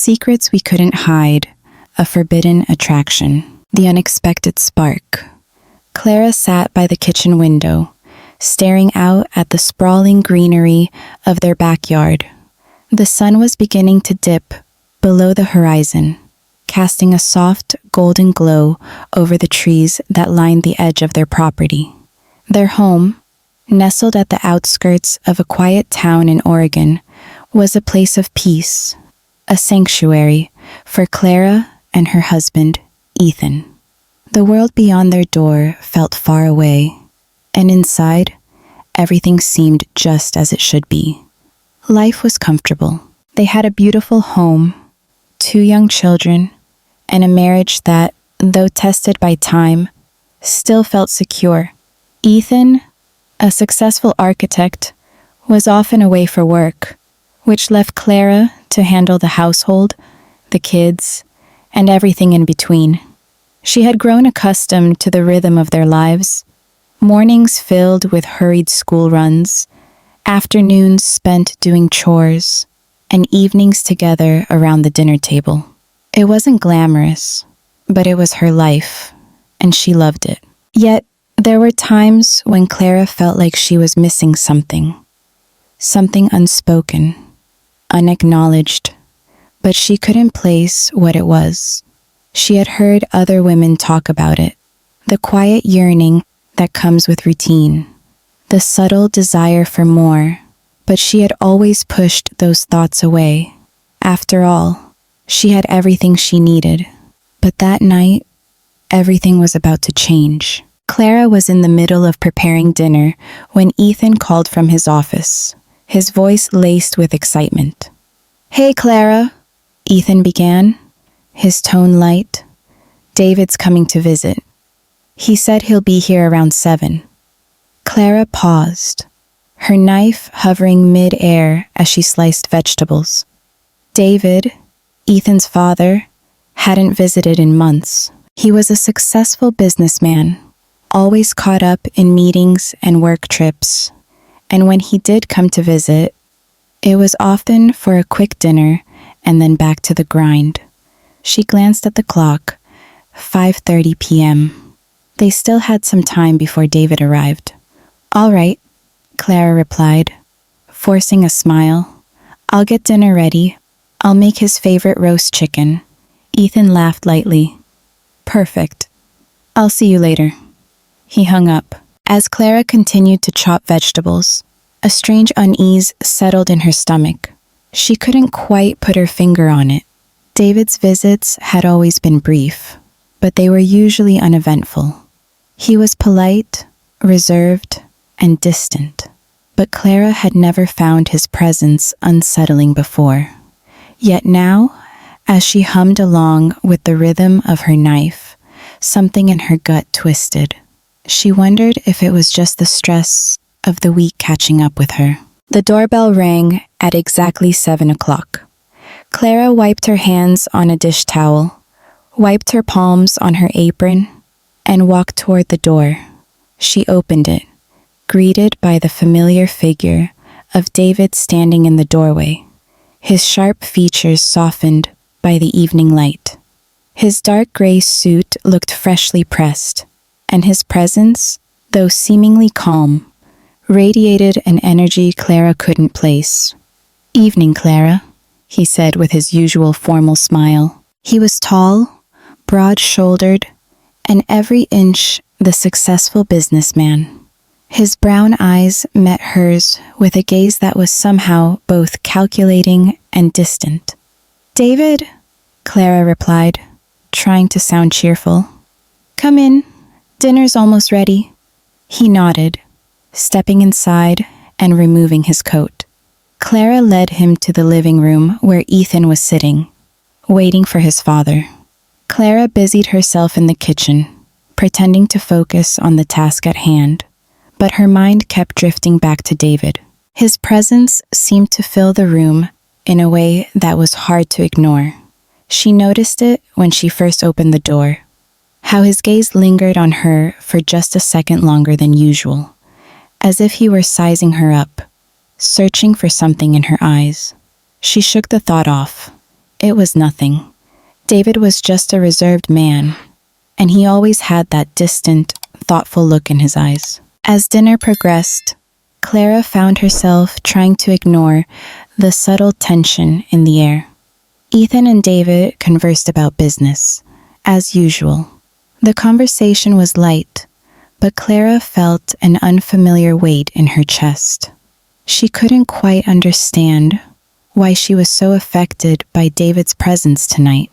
Secrets we couldn't hide, a forbidden attraction, the unexpected spark. Clara sat by the kitchen window, staring out at the sprawling greenery of their backyard. The sun was beginning to dip below the horizon, casting a soft golden glow over the trees that lined the edge of their property. Their home, nestled at the outskirts of a quiet town in Oregon, was a place of peace, a sanctuary for Clara and her husband, Ethan. The world beyond their door felt far away, and inside, everything seemed just as it should be. Life was comfortable. They had a beautiful home, 2 young children, and a marriage that, though tested by time, still felt secure. Ethan, a successful architect, was often away for work, which left Clara to handle the household, the kids, and everything in between. She had grown accustomed to the rhythm of their lives, mornings filled with hurried school runs, afternoons spent doing chores, and evenings together around the dinner table. It wasn't glamorous, but it was her life, and she loved it. Yet, there were times when Clara felt like she was missing something unspoken, unacknowledged, but she couldn't place what it was. She had heard other women talk about it, the quiet yearning that comes with routine, the subtle desire for more, but she had always pushed those thoughts away. After all, she had everything she needed. But that night, everything was about to change. Clara was in the middle of preparing dinner when Ethan called from his office, his voice laced with excitement. "Hey, Clara," Ethan began, his tone light. "David's coming to visit. He said he'll be here around 7. Clara paused, her knife hovering mid-air as she sliced vegetables. David, Ethan's father, hadn't visited in months. He was a successful businessman, always caught up in meetings and work trips, and when he did come to visit, it was often for a quick dinner and then back to the grind. She glanced at the clock, 5:30 p.m. They still had some time before David arrived. "All right," Clara replied, forcing a smile. "I'll get dinner ready. I'll make his favorite roast chicken." Ethan laughed lightly. "Perfect. I'll see you later." He hung up. As Clara continued to chop vegetables, a strange unease settled in her stomach. She couldn't quite put her finger on it. David's visits had always been brief, but they were usually uneventful. He was polite, reserved, and distant, but Clara had never found his presence unsettling before. Yet now, as she hummed along with the rhythm of her knife, something in her gut twisted. She wondered if it was just the stress of the week catching up with her. The doorbell rang at exactly 7 o'clock. Clara wiped her hands on a dish towel, wiped her palms on her apron, and walked toward the door. She opened it, greeted by the familiar figure of David standing in the doorway, his sharp features softened by the evening light. His dark gray suit looked freshly pressed, and his presence, though seemingly calm, radiated an energy Clara couldn't place. "Evening, Clara," he said with his usual formal smile. He was tall, broad-shouldered, and every inch the successful businessman. His brown eyes met hers with a gaze that was somehow both calculating and distant. "David," Clara replied, trying to sound cheerful. "Come in. Dinner's almost ready." He nodded, stepping inside and removing his coat. Clara led him to the living room where Ethan was sitting, waiting for his father. Clara busied herself in the kitchen, pretending to focus on the task at hand, but her mind kept drifting back to David. His presence seemed to fill the room in a way that was hard to ignore. She noticed it when she first opened the door, how his gaze lingered on her for just a second longer than usual, as if he were sizing her up, searching for something in her eyes. She shook the thought off. It was nothing. David was just a reserved man, and he always had that distant, thoughtful look in his eyes. As dinner progressed, Clara found herself trying to ignore the subtle tension in the air. Ethan and David conversed about business, as usual. The conversation was light, but Clara felt an unfamiliar weight in her chest. She couldn't quite understand why she was so affected by David's presence tonight.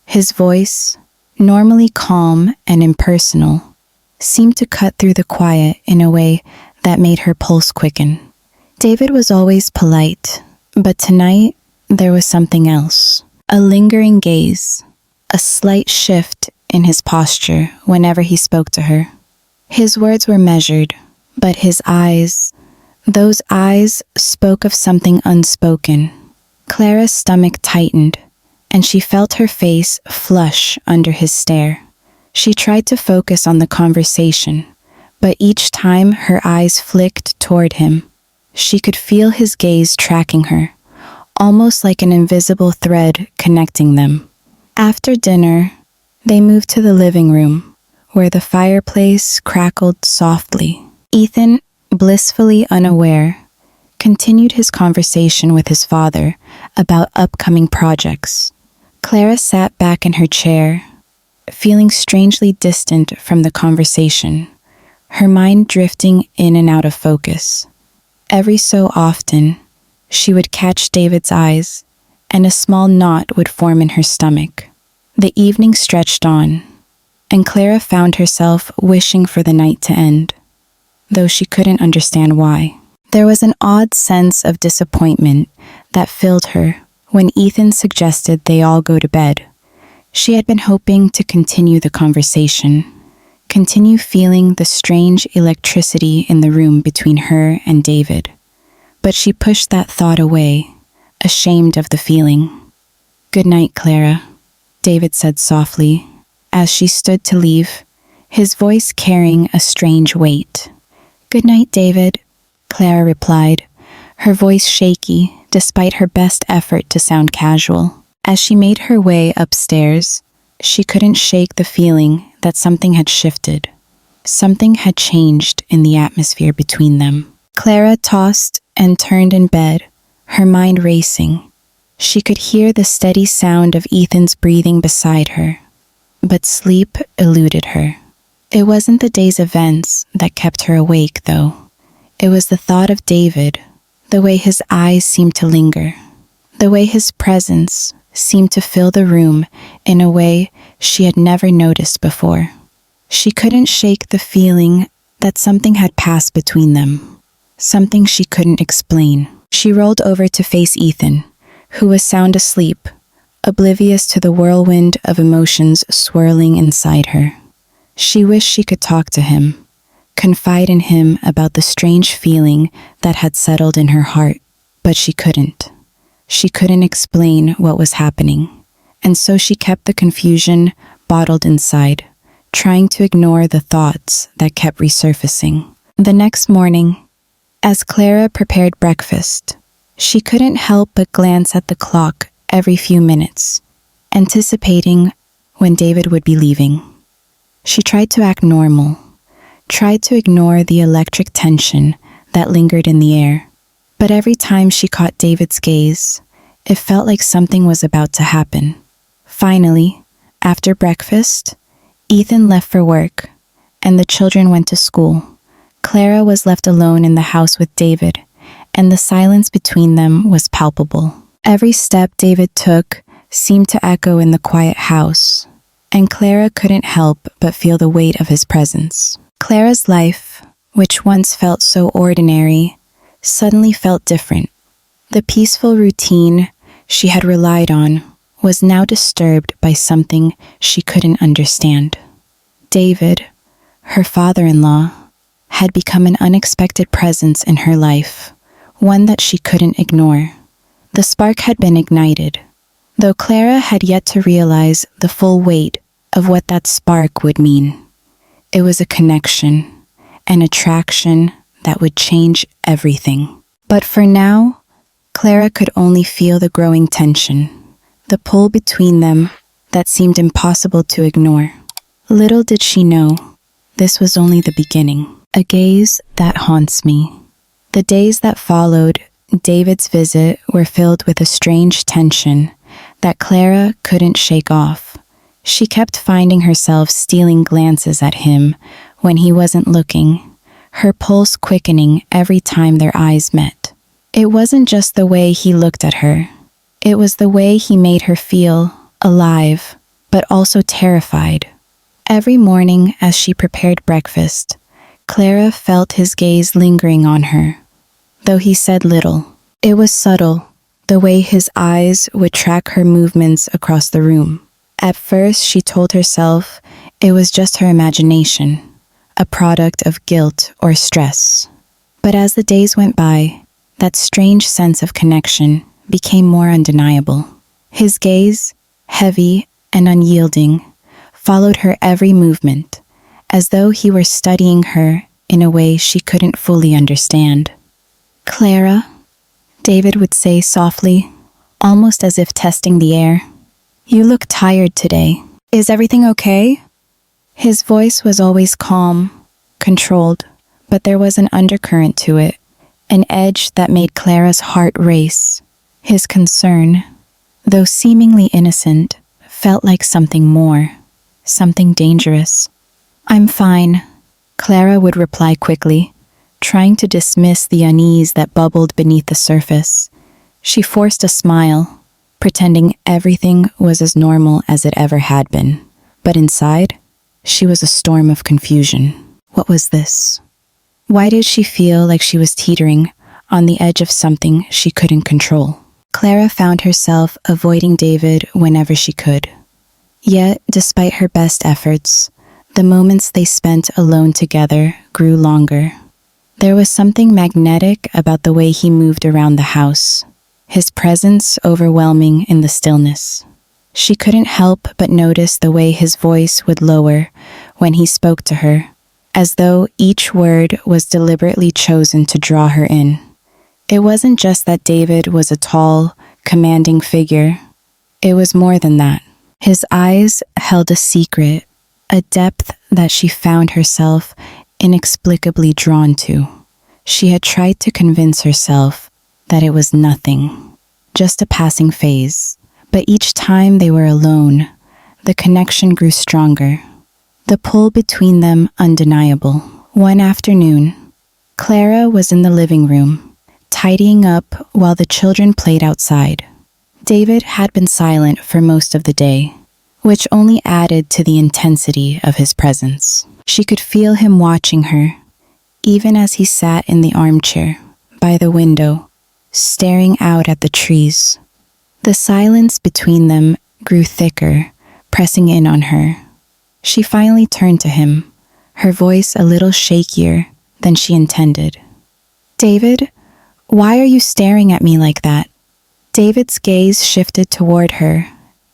His voice, normally calm and impersonal, seemed to cut through the quiet in a way that made her pulse quicken. David was always polite, but tonight there was something else. A lingering gaze, a slight shift in his posture whenever he spoke to her. His words were measured, but his eyes, those eyes spoke of something unspoken. Clara's stomach tightened, and she felt her face flush under his stare. She tried to focus on the conversation, but each time her eyes flicked toward him, she could feel his gaze tracking her, almost like an invisible thread connecting them. After dinner, they moved to the living room, where the fireplace crackled softly. Ethan, blissfully unaware, continued his conversation with his father about upcoming projects. Clara sat back in her chair, feeling strangely distant from the conversation, her mind drifting in and out of focus. Every so often, she would catch David's eyes, and a small knot would form in her stomach. The evening stretched on, and Clara found herself wishing for the night to end, though she couldn't understand why. There was an odd sense of disappointment that filled her when Ethan suggested they all go to bed. She had been hoping to continue the conversation, continue feeling the strange electricity in the room between her and David. But she pushed that thought away, ashamed of the feeling. "Good night, Clara," David said softly, as she stood to leave, his voice carrying a strange weight. "Good night, David," Clara replied, her voice shaky despite her best effort to sound casual. As she made her way upstairs, she couldn't shake the feeling that something had shifted. Something had changed in the atmosphere between them. Clara tossed and turned in bed, her mind racing. She could hear the steady sound of Ethan's breathing beside her, but sleep eluded her. It wasn't the day's events that kept her awake, though. It was the thought of David, the way his eyes seemed to linger, the way his presence seemed to fill the room in a way she had never noticed before. She couldn't shake the feeling that something had passed between them, something she couldn't explain. She rolled over to face Ethan, who was sound asleep, oblivious to the whirlwind of emotions swirling inside her. She wished she could talk to him, confide in him about the strange feeling that had settled in her heart, but she couldn't. She couldn't explain what was happening, and so she kept the confusion bottled inside, trying to ignore the thoughts that kept resurfacing. The next morning, as Clara prepared breakfast, she couldn't help but glance at the clock every few minutes, anticipating when David would be leaving. She tried to act normal, tried to ignore the electric tension that lingered in the air. But every time she caught David's gaze, it felt like something was about to happen. Finally, after breakfast, Ethan left for work, and the children went to school. Clara was left alone in the house with David, and the silence between them was palpable. Every step David took seemed to echo in the quiet house, and Clara couldn't help but feel the weight of his presence. Clara's life, which once felt so ordinary, suddenly felt different. The peaceful routine she had relied on was now disturbed by something she couldn't understand. David, her father-in-law, had become an unexpected presence in her life, one that she couldn't ignore. The spark had been ignited, though Clara had yet to realize the full weight of what that spark would mean. It was a connection, an attraction that would change everything. But for now, Clara could only feel the growing tension, the pull between them that seemed impossible to ignore. Little did she know, this was only the beginning. A gaze that haunts me. The days that followed David's visit were filled with a strange tension that Clara couldn't shake off. She kept finding herself stealing glances at him when he wasn't looking, her pulse quickening every time their eyes met. It wasn't just the way he looked at her. It was the way he made her feel alive, but also terrified. Every morning as she prepared breakfast, Clara felt his gaze lingering on her. Though he said little, it was subtle, the way his eyes would track her movements across the room. At first, she told herself it was just her imagination, a product of guilt or stress. But as the days went by, that strange sense of connection became more undeniable. His gaze, heavy and unyielding, followed her every movement, as though he were studying her in a way she couldn't fully understand. "Clara," David would say softly, almost as if testing the air. "You look tired today. Is everything okay?" His voice was always calm, controlled, but there was an undercurrent to it, an edge that made Clara's heart race. His concern, though seemingly innocent, felt like something more, something dangerous. "I'm fine," Clara would reply quickly, trying to dismiss the unease that bubbled beneath the surface. She forced a smile, pretending everything was as normal as it ever had been. But inside, she was a storm of confusion. What was this? Why did she feel like she was teetering on the edge of something she couldn't control? Clara found herself avoiding David whenever she could. Yet, despite her best efforts, the moments they spent alone together grew longer. There was something magnetic about the way he moved around the house, his presence overwhelming in the stillness. She couldn't help but notice the way his voice would lower when he spoke to her, as though each word was deliberately chosen to draw her in. It wasn't just that David was a tall, commanding figure. It was more than that. His eyes held a secret, a depth that she found herself inexplicably drawn to. She had tried to convince herself that it was nothing, just a passing phase. But each time they were alone, the connection grew stronger, the pull between them undeniable. One afternoon, Clara was in the living room, tidying up while the children played outside. David had been silent for most of the day, which only added to the intensity of his presence. She could feel him watching her, even as he sat in the armchair by the window, staring out at the trees. The silence between them grew thicker, pressing in on her. She finally turned to him, her voice a little shakier than she intended. "David, why are you staring at me like that?" David's gaze shifted toward her,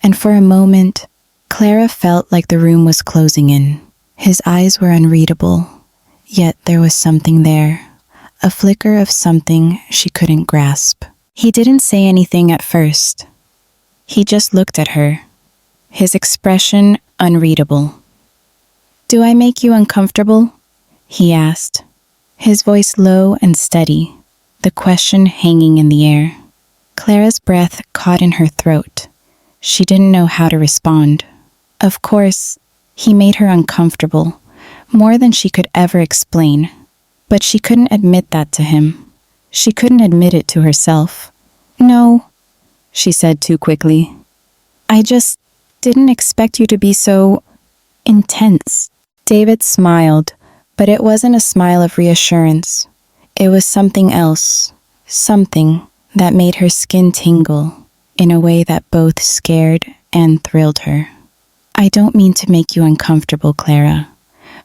and for a moment, Clara felt like the room was closing in. His eyes were unreadable, yet there was something there, a flicker of something she couldn't grasp. He didn't say anything at first. He just looked at her, his expression unreadable. "Do I make you uncomfortable?" he asked, his voice low and steady, the question hanging in the air. Clara's breath caught in her throat. She didn't know how to respond. Of course, he made her uncomfortable, more than she could ever explain. But she couldn't admit that to him. She couldn't admit it to herself. "No," she said too quickly. "I just didn't expect you to be so intense." David smiled, but it wasn't a smile of reassurance. It was something else, something that made her skin tingle in a way that both scared and thrilled her. "I don't mean to make you uncomfortable, Clara,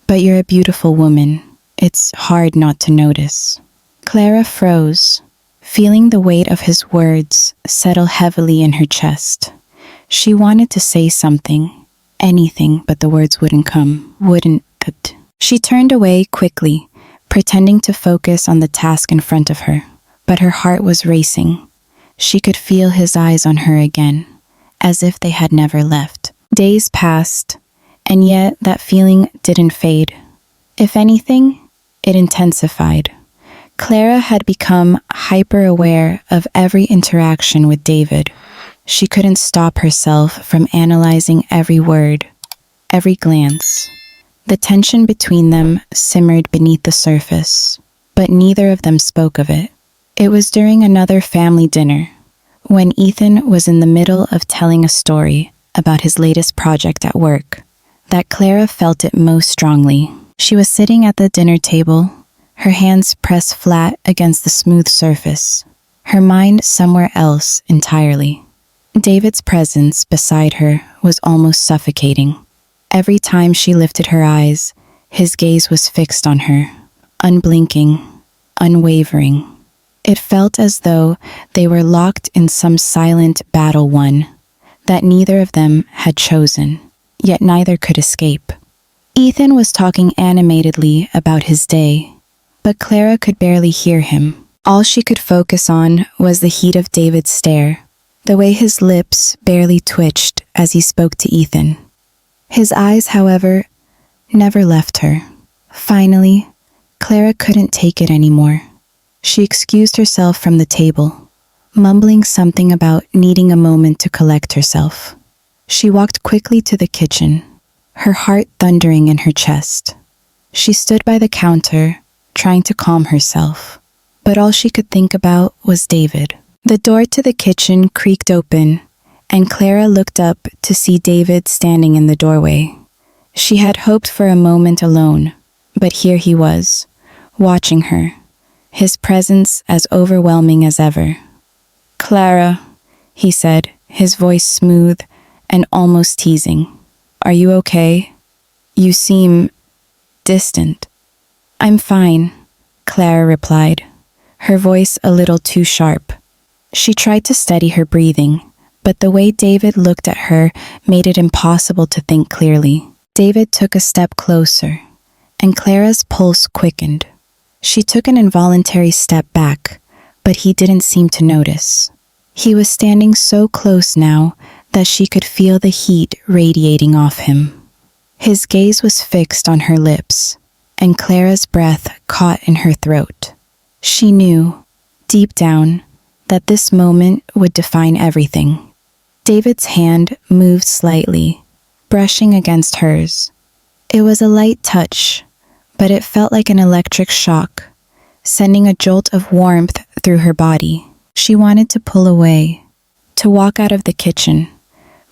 but you're a beautiful woman. It's hard not to notice." Clara froze, feeling the weight of his words settle heavily in her chest. She wanted to say something, anything, but the words wouldn't come, wouldn't. She turned away quickly, pretending to focus on the task in front of her, but her heart was racing. She could feel his eyes on her again, as if they had never left. Days passed, and yet that feeling didn't fade. If anything, it intensified. Clara had become hyper-aware of every interaction with David. She couldn't stop herself from analyzing every word, every glance. The tension between them simmered beneath the surface, but neither of them spoke of it. It was during another family dinner, when Ethan was in the middle of telling a story about his latest project at work, that Clara felt it most strongly. She was sitting at the dinner table, her hands pressed flat against the smooth surface, her mind somewhere else entirely. David's presence beside her was almost suffocating. Every time she lifted her eyes, his gaze was fixed on her, unblinking, unwavering. It felt as though they were locked in some silent battle won, that neither of them had chosen, yet neither could escape. Ethan was talking animatedly about his day, but Clara could barely hear him. All she could focus on was the heat of David's stare, the way his lips barely twitched as he spoke to Ethan. His eyes, however, never left her. Finally, Clara couldn't take it anymore. She excused herself from the table, mumbling something about needing a moment to collect herself. She walked quickly to the kitchen, her heart thundering in her chest. She stood by the counter, trying to calm herself, but all she could think about was David. The door to the kitchen creaked open, and Clara looked up to see David standing in the doorway. She had hoped for a moment alone, but here he was, watching her, his presence as overwhelming as ever. "Clara," he said, his voice smooth and almost teasing. "Are you okay? You seem distant." "I'm fine," Clara replied, her voice a little too sharp. She tried to steady her breathing, but the way David looked at her made it impossible to think clearly. David took a step closer, and Clara's pulse quickened. She took an involuntary step back, but he didn't seem to notice. He was standing so close now that she could feel the heat radiating off him. His gaze was fixed on her lips, and Clara's breath caught in her throat. She knew, deep down, that this moment would define everything. David's hand moved slightly, brushing against hers. It was a light touch, but it felt like an electric shock, sending a jolt of warmth through her body. She wanted to pull away, to walk out of the kitchen,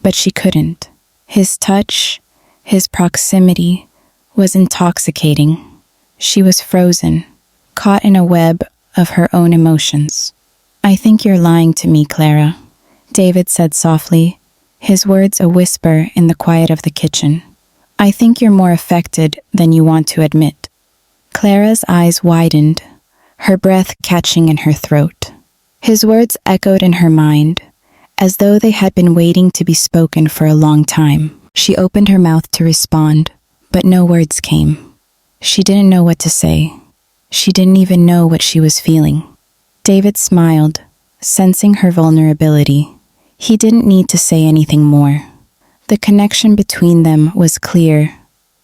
but she couldn't. His touch, his proximity, was intoxicating. She was frozen, caught in a web of her own emotions. "I think you're lying to me, Clara," David said softly, his words a whisper in the quiet of the kitchen. "I think you're more affected than you want to admit." Clara's eyes widened, her breath catching in her throat. His words echoed in her mind, as though they had been waiting to be spoken for a long time. She opened her mouth to respond, but no words came. She didn't know what to say. She didn't even know what she was feeling. David smiled, sensing her vulnerability. He didn't need to say anything more. The connection between them was clear,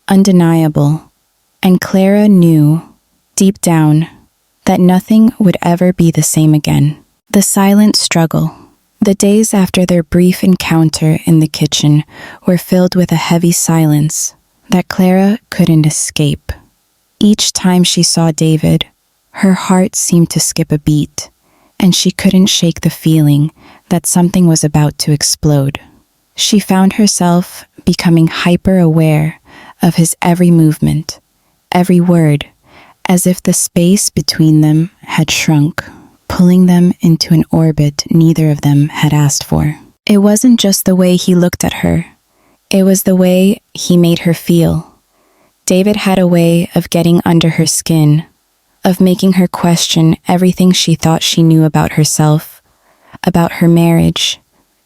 undeniable, and Clara knew, deep down, that nothing would ever be the same again. The silent struggle. The days after their brief encounter in the kitchen were filled with a heavy silence that Clara couldn't escape. Each time she saw David, her heart seemed to skip a beat, and she couldn't shake the feeling that something was about to explode. She found herself becoming hyper-aware of his every movement, every word, as if the space between them had shrunk, pulling them into an orbit neither of them had asked for. It wasn't just the way he looked at her. It was the way he made her feel. David had a way of getting under her skin, of making her question everything she thought she knew about herself, about her marriage,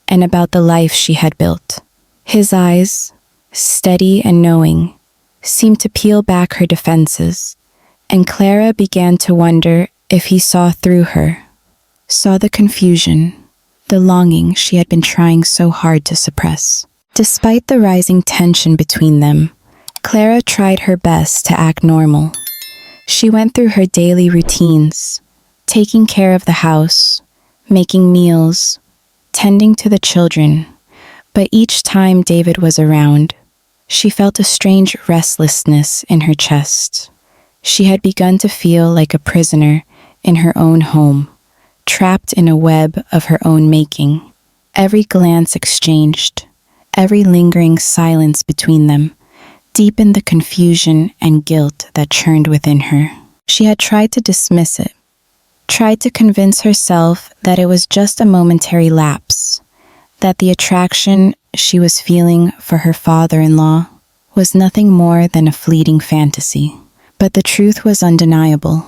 and about the life she had built. His eyes, steady and knowing, seemed to peel back her defenses, and Clara began to wonder if he saw through her, saw the confusion, the longing she had been trying so hard to suppress. Despite the rising tension between them, Clara tried her best to act normal. She went through her daily routines, taking care of the house, making meals, tending to the children, but each time David was around, she felt a strange restlessness in her chest. She had begun to feel like a prisoner in her own home, trapped in a web of her own making. Every glance exchanged, every lingering silence between them, deepened the confusion and guilt that churned within her. She had tried to dismiss it, tried to convince herself that it was just a momentary lapse, that the attraction she was feeling for her father-in-law was nothing more than a fleeting fantasy. But the truth was undeniable.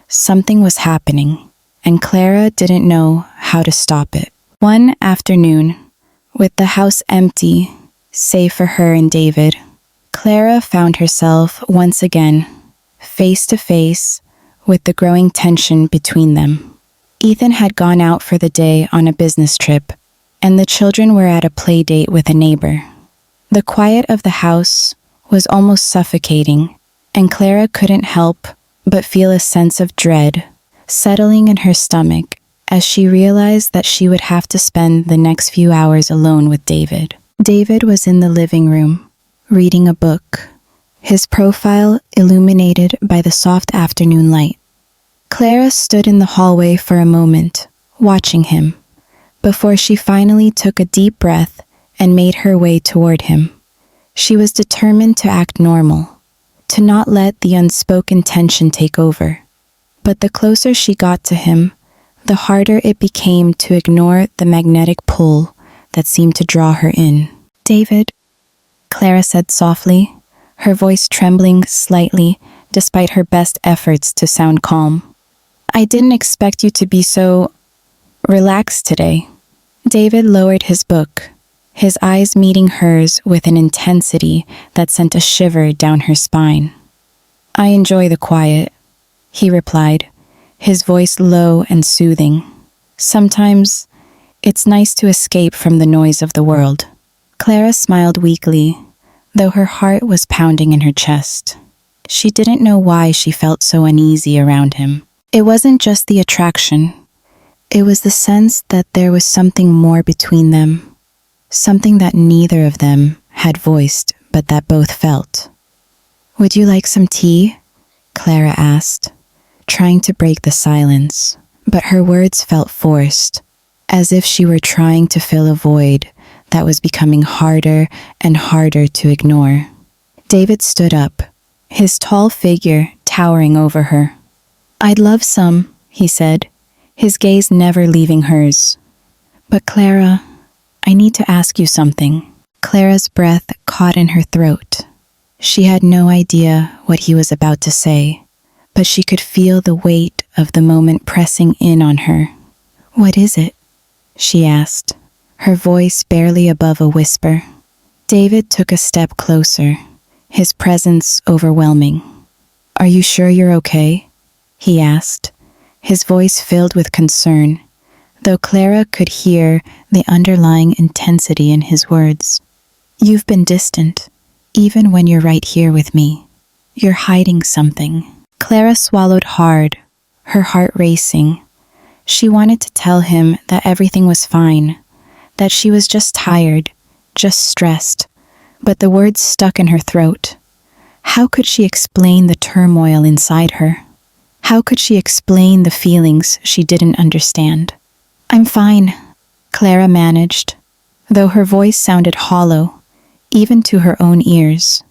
Something was happening, and Clara didn't know how to stop it. One afternoon, with the house empty, save for her and David, Clara found herself once again face to face with the growing tension between them. Ethan had gone out for the day on a business trip, and the children were at a play date with a neighbor. The quiet of the house was almost suffocating, and Clara couldn't help but feel a sense of dread settling in her stomach as she realized that she would have to spend the next few hours alone with David. David was in the living room, reading a book, his profile illuminated by the soft afternoon light. Clara stood in the hallway for a moment, watching him, before she finally took a deep breath and made her way toward him. She was determined to act normal, to not let the unspoken tension take over. But the closer she got to him, the harder it became to ignore the magnetic pull that seemed to draw her in. "David," Clara said softly, her voice trembling slightly despite her best efforts to sound calm. "I didn't expect you to be so relaxed today." David lowered his book, his eyes meeting hers with an intensity that sent a shiver down her spine. "I enjoy the quiet," he replied, his voice low and soothing. "Sometimes it's nice to escape from the noise of the world." Clara smiled weakly, though her heart was pounding in her chest. She didn't know why she felt so uneasy around him. It wasn't just the attraction. It was the sense that there was something more between them, something that neither of them had voiced but that both felt. "Would you like some tea?" Clara asked, trying to break the silence, but her words felt forced, as if she were trying to fill a void that was becoming harder and harder to ignore. David stood up, his tall figure towering over her. "I'd love some," he said, his gaze never leaving hers. "But Clara, I need to ask you something." Clara's breath caught in her throat. She had no idea what he was about to say, but she could feel the weight of the moment pressing in on her. "What is it?" she asked, her voice barely above a whisper. David took a step closer, his presence overwhelming. "Are you sure you're okay?" he asked, his voice filled with concern, though Clara could hear the underlying intensity in his words. "You've been distant, even when you're right here with me. You're hiding something." Clara swallowed hard, her heart racing. She wanted to tell him that everything was fine, that she was just tired, just stressed, but the words stuck in her throat. How could she explain the turmoil inside her? How could she explain the feelings she didn't understand? "I'm fine," Clara managed, though her voice sounded hollow, even to her own ears.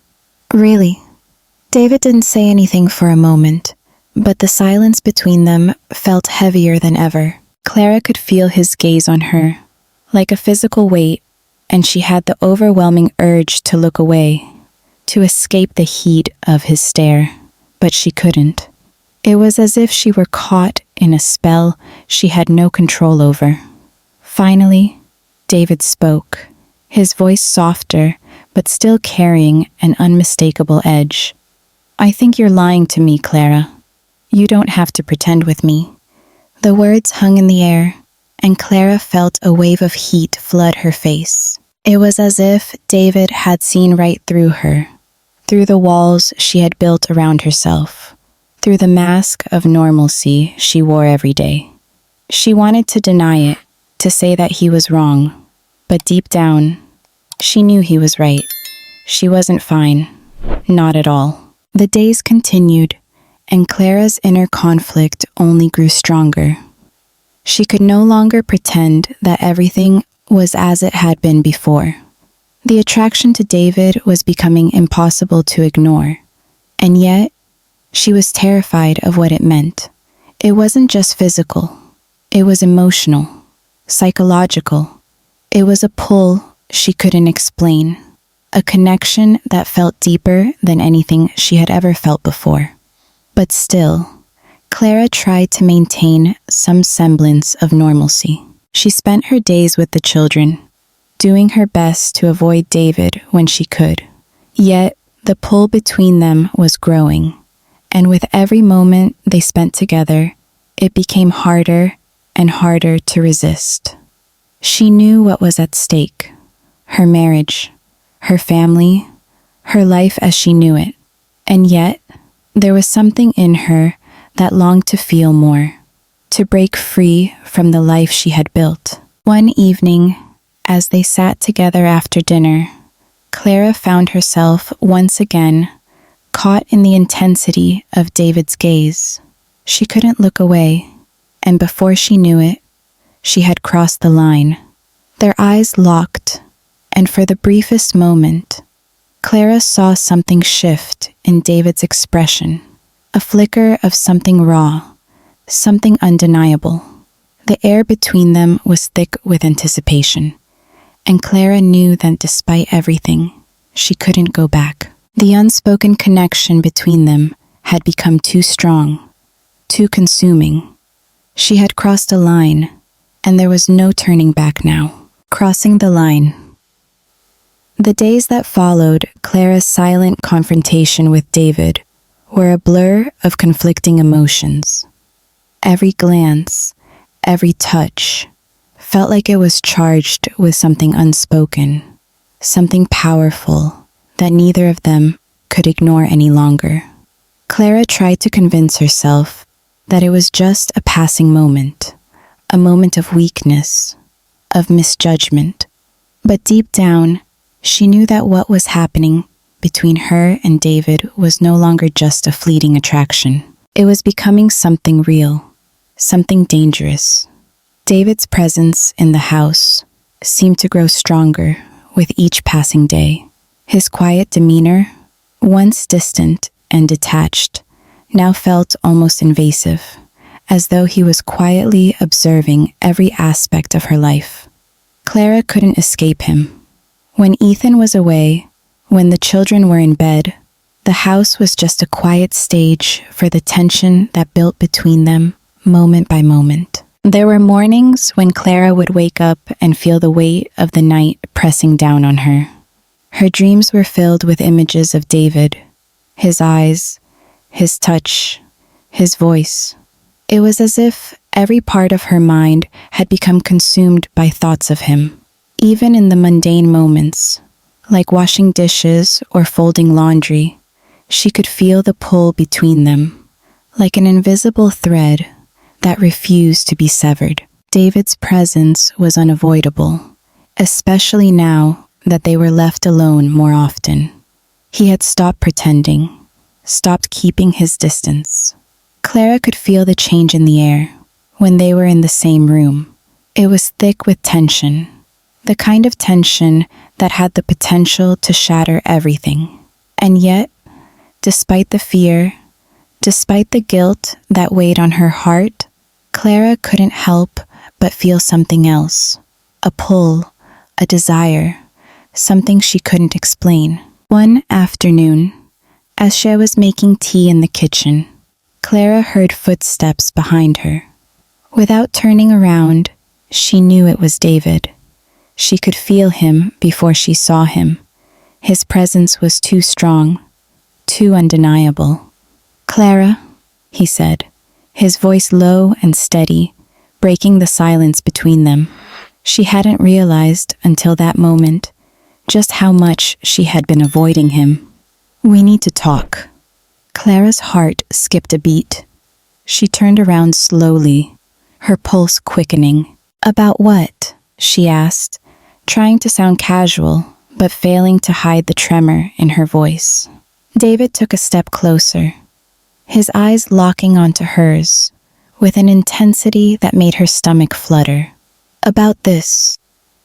"Really?" David didn't say anything for a moment, but the silence between them felt heavier than ever. Clara could feel his gaze on her, like a physical weight, and she had the overwhelming urge to look away, to escape the heat of his stare, but she couldn't. It was as if she were caught in a spell she had no control over. Finally, David spoke, his voice softer, but still carrying an unmistakable edge. "I think you're lying to me, Clara. You don't have to pretend with me." The words hung in the air, and Clara felt a wave of heat flood her face. It was as if David had seen right through her, through the walls she had built around herself, through the mask of normalcy she wore every day. She wanted to deny it, to say that he was wrong, but deep down, she knew he was right. She wasn't fine, not at all. The days continued, and Clara's inner conflict only grew stronger. She could no longer pretend that everything was as it had been before. The attraction to David was becoming impossible to ignore, and yet she was terrified of what it meant. It wasn't just physical, it was emotional, psychological. It was a pull she couldn't explain, a connection that felt deeper than anything she had ever felt before. But still, Clara tried to maintain some semblance of normalcy. She spent her days with the children, doing her best to avoid David when she could. Yet, the pull between them was growing, and with every moment they spent together, it became harder and harder to resist. She knew what was at stake: her marriage, her family, her life as she knew it. And yet, there was something in her that longed to feel more, to break free from the life she had built. One evening, as they sat together after dinner, Clara found herself once again caught in the intensity of David's gaze. She couldn't look away, and before she knew it, she had crossed the line. Their eyes locked, and for the briefest moment, Clara saw something shift in David's expression, a flicker of something raw, something undeniable. The air between them was thick with anticipation, and Clara knew that despite everything, she couldn't go back. The unspoken connection between them had become too strong, too consuming. She had crossed a line, and there was no turning back now. Crossing the line. The days that followed Clara's silent confrontation with David were a blur of conflicting emotions. Every glance, every touch, felt like it was charged with something unspoken, something powerful that neither of them could ignore any longer. Clara tried to convince herself that it was just a passing moment, a moment of weakness, of misjudgment. But deep down, she knew that what was happening between her and David was no longer just a fleeting attraction. It was becoming something real, something dangerous. David's presence in the house seemed to grow stronger with each passing day. His quiet demeanor, once distant and detached, now felt almost invasive, as though he was quietly observing every aspect of her life. Clara couldn't escape him. When Ethan was away, when the children were in bed, the house was just a quiet stage for the tension that built between them moment by moment. There were mornings when Clara would wake up and feel the weight of the night pressing down on her. Her dreams were filled with images of David, his eyes, his touch, his voice. It was as if every part of her mind had become consumed by thoughts of him. Even in the mundane moments, like washing dishes or folding laundry, she could feel the pull between them, like an invisible thread that refused to be severed. David's presence was unavoidable, especially now that they were left alone more often. He had stopped pretending, stopped keeping his distance. Clara could feel the change in the air when they were in the same room. It was thick with tension, the kind of tension that had the potential to shatter everything. And yet, despite the fear, despite the guilt that weighed on her heart, Clara couldn't help but feel something else, a pull, a desire, something she couldn't explain. One afternoon, as she was making tea in the kitchen, Clara heard footsteps behind her. Without turning around, she knew it was David. She could feel him before she saw him. His presence was too strong, too undeniable. "Clara," he said, his voice low and steady, breaking the silence between them. She hadn't realized until that moment just how much she had been avoiding him. "We need to talk." Clara's heart skipped a beat. She turned around slowly, her pulse quickening. "About what?" she asked, trying to sound casual, but failing to hide the tremor in her voice. David took a step closer, his eyes locking onto hers, with an intensity that made her stomach flutter. "About this,"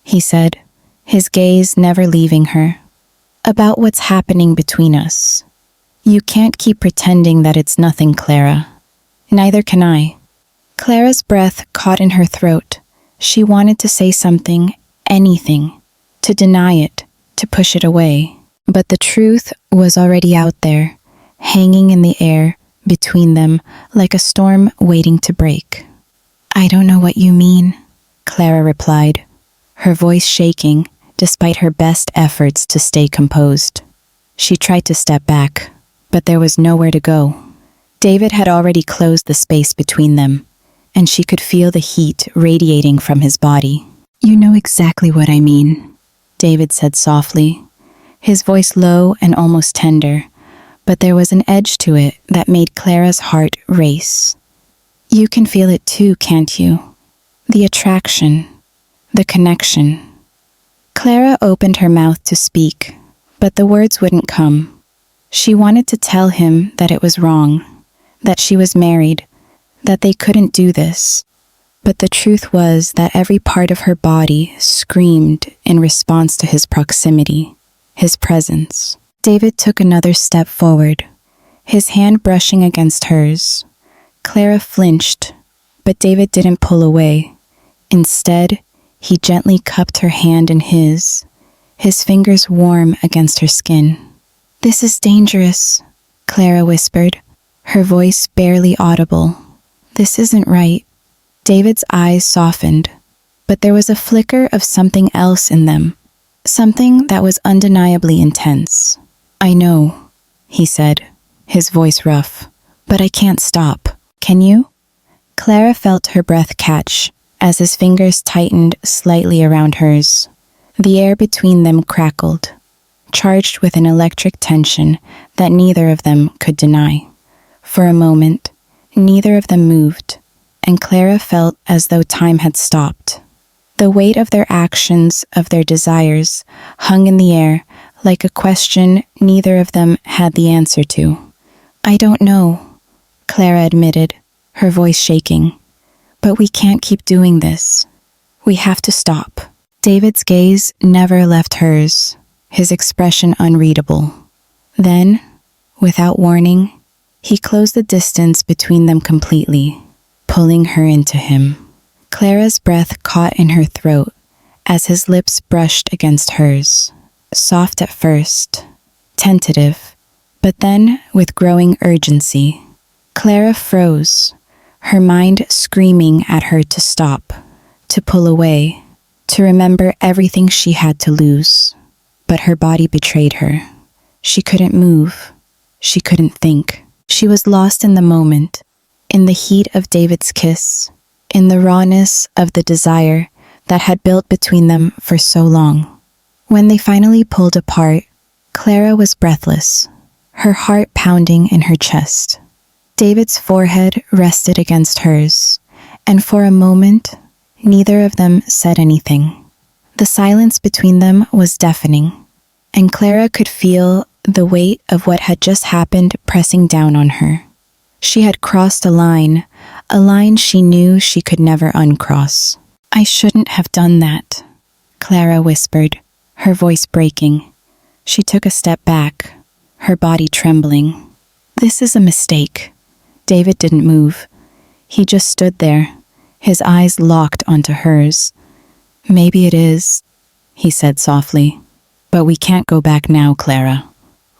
he said, his gaze never leaving her. "About what's happening between us. You can't keep pretending that it's nothing, Clara. Neither can I." Clara's breath caught in her throat. She wanted to say something, anything, to deny it, to push it away. But the truth was already out there, hanging in the air between them like a storm waiting to break. "I don't know what you mean," Clara replied, her voice shaking despite her best efforts to stay composed. She tried to step back, but there was nowhere to go. David had already closed the space between them, and she could feel the heat radiating from his body. "You know exactly what I mean," David said softly, his voice low and almost tender, but there was an edge to it that made Clara's heart race. "You can feel it too, can't you? The attraction, the connection." Clara opened her mouth to speak, but the words wouldn't come. She wanted to tell him that it was wrong, that she was married, that they couldn't do this. But the truth was that every part of her body screamed in response to his proximity, his presence. David took another step forward, his hand brushing against hers. Clara flinched, but David didn't pull away. Instead, he gently cupped her hand in his fingers warm against her skin. "This is dangerous," Clara whispered, her voice barely audible. "This isn't right." David's eyes softened, but there was a flicker of something else in them, something that was undeniably intense. "I know," he said, his voice rough, "but I can't stop. Can you?" Clara felt her breath catch as his fingers tightened slightly around hers. The air between them crackled, charged with an electric tension that neither of them could deny. For a moment, neither of them moved, and Clara felt as though time had stopped. The weight of their actions, of their desires, hung in the air like a question neither of them had the answer to. "I don't know," Clara admitted, her voice shaking. "But we can't keep doing this. We have to stop." David's gaze never left hers, his expression unreadable. Then, without warning, he closed the distance between them completely, pulling her into him. Clara's breath caught in her throat as his lips brushed against hers, soft at first, tentative, but then with growing urgency. Clara froze, her mind screaming at her to stop, to pull away, to remember everything she had to lose. But her body betrayed her. She couldn't move. She couldn't think. She was lost in the moment, in the heat of David's kiss, in the rawness of the desire that had built between them for so long. When they finally pulled apart, Clara was breathless, her heart pounding in her chest. David's forehead rested against hers, and for a moment, neither of them said anything. The silence between them was deafening, and Clara could feel the weight of what had just happened pressing down on her. She had crossed a line she knew she could never uncross. "I shouldn't have done that," Clara whispered, her voice breaking. She took a step back, her body trembling. "This is a mistake." David didn't move. He just stood there, his eyes locked onto hers. "Maybe it is," he said softly. "But we can't go back now, Clara.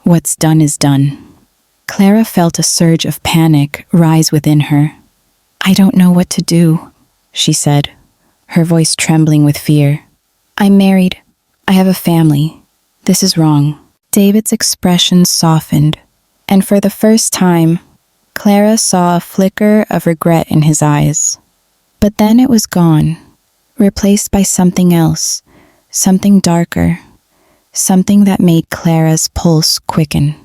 What's done is done." Clara felt a surge of panic rise within her. "I don't know what to do," she said, her voice trembling with fear. "I'm married. I have a family. This is wrong." David's expression softened, and for the first time, Clara saw a flicker of regret in his eyes. But then it was gone, replaced by something else, something darker, something that made Clara's pulse quicken.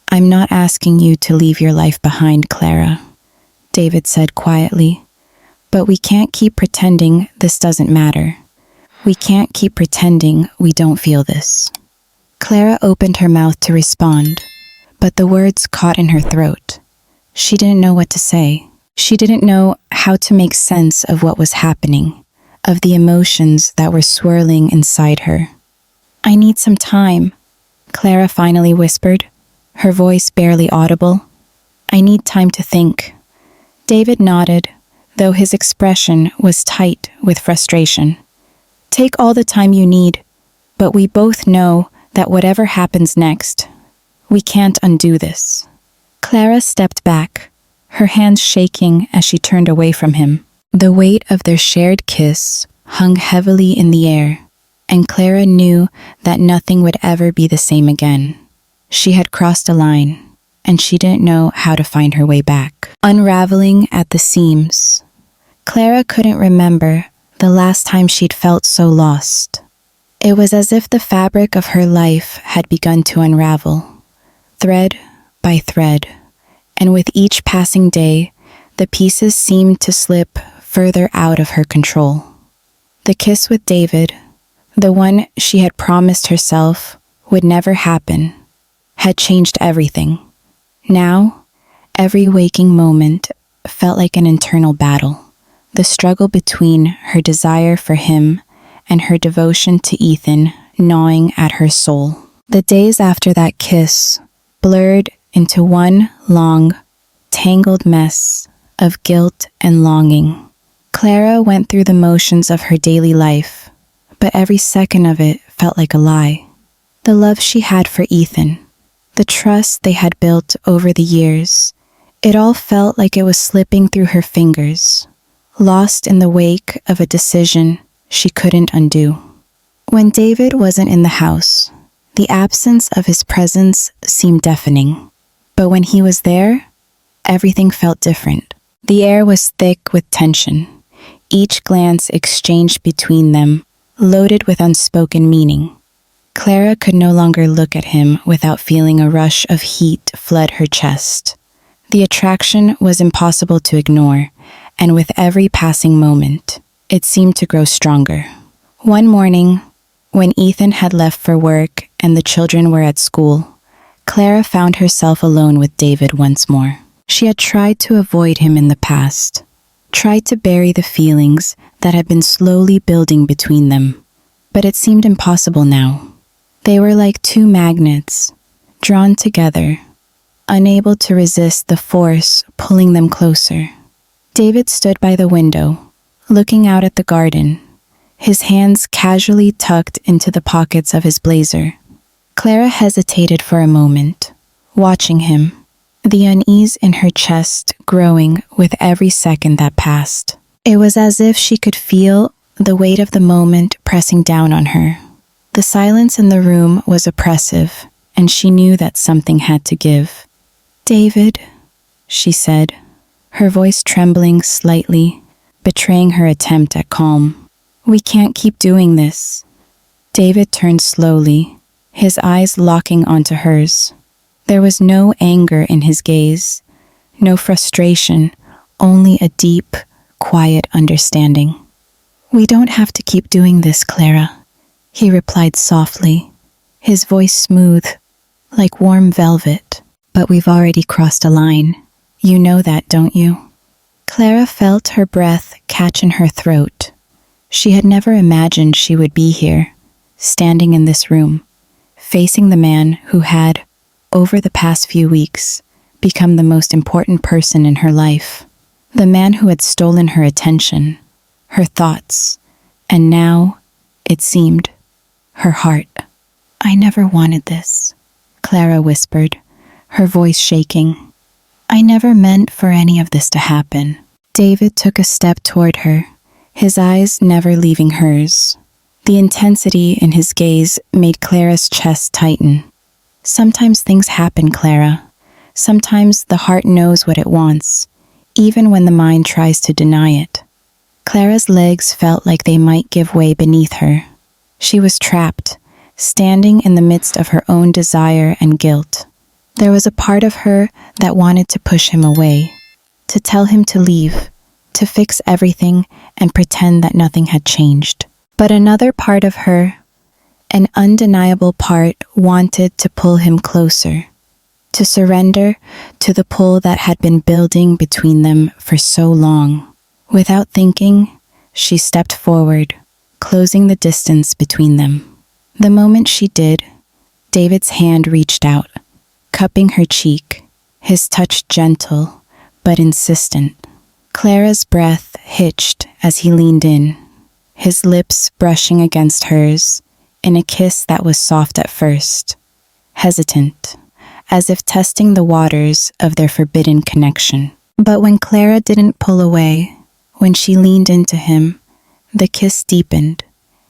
"I'm not asking you to leave your life behind, Clara," David said quietly. "But we can't keep pretending this doesn't matter. We can't keep pretending we don't feel this." Clara opened her mouth to respond, but the words caught in her throat. She didn't know what to say. She didn't know how to make sense of what was happening, of the emotions that were swirling inside her. "I need some time," Clara finally whispered, her voice barely audible. "I need time to think." David nodded, though his expression was tight with frustration. "Take all the time you need, but we both know that whatever happens next, we can't undo this." Clara stepped back, her hands shaking as she turned away from him. The weight of their shared kiss hung heavily in the air, and Clara knew that nothing would ever be the same again. She had crossed a line, and she didn't know how to find her way back. Unraveling at the seams, Clara couldn't remember the last time she'd felt so lost. It was as if the fabric of her life had begun to unravel, thread by thread, and with each passing day, the pieces seemed to slip further out of her control. The kiss with David, the one she had promised herself would never happen, had changed everything. Now, every waking moment felt like an internal battle, the struggle between her desire for him and her devotion to Ethan gnawing at her soul. The days after that kiss blurred into one long, tangled mess of guilt and longing. Clara went through the motions of her daily life, but every second of it felt like a lie. The love she had for Ethan, the trust they had built over the years, it all felt like it was slipping through her fingers, lost in the wake of a decision she couldn't undo. When David wasn't in the house, the absence of his presence seemed deafening. But when he was there, everything felt different. The air was thick with tension, each glance exchanged between them loaded with unspoken meaning. Clara could no longer look at him without feeling a rush of heat flood her chest. The attraction was impossible to ignore, and with every passing moment, it seemed to grow stronger. One morning, when Ethan had left for work and the children were at school, Clara found herself alone with David once more. She had tried to avoid him in the past, tried to bury the feelings that had been slowly building between them, but it seemed impossible now. They were like two magnets, drawn together, unable to resist the force pulling them closer. David stood by the window, looking out at the garden, his hands casually tucked into the pockets of his blazer. Clara hesitated for a moment, watching him, the unease in her chest growing with every second that passed. It was as if she could feel the weight of the moment pressing down on her. The silence in the room was oppressive, and she knew that something had to give. "David," she said, her voice trembling slightly, betraying her attempt at calm. "We can't keep doing this." David turned slowly, his eyes locking onto hers. There was no anger in his gaze, no frustration, only a deep, quiet understanding. "We don't have to keep doing this, Clara," he replied softly, his voice smooth, like warm velvet. "But we've already crossed a line. You know that, don't you?" Clara felt her breath catch in her throat. She had never imagined she would be here, standing in this room, facing the man who had, over the past few weeks, become the most important person in her life. The man who had stolen her attention, her thoughts, and now, it seemed, her heart. "I never wanted this," Clara whispered, her voice shaking. "I never meant for any of this to happen." David took a step toward her, his eyes never leaving hers. The intensity in his gaze made Clara's chest tighten. "Sometimes things happen, Clara. Sometimes the heart knows what it wants, even when the mind tries to deny it." Clara's legs felt like they might give way beneath her. She was trapped, standing in the midst of her own desire and guilt. There was a part of her that wanted to push him away, to tell him to leave, to fix everything and pretend that nothing had changed. But another part of her, an undeniable part, wanted to pull him closer, to surrender to the pull that had been building between them for so long. Without thinking, she stepped forward, closing the distance between them. The moment she did, David's hand reached out, cupping her cheek, his touch gentle but insistent. Clara's breath hitched as he leaned in, his lips brushing against hers in a kiss that was soft at first, hesitant, as if testing the waters of their forbidden connection. But when Clara didn't pull away, when she leaned into him, the kiss deepened,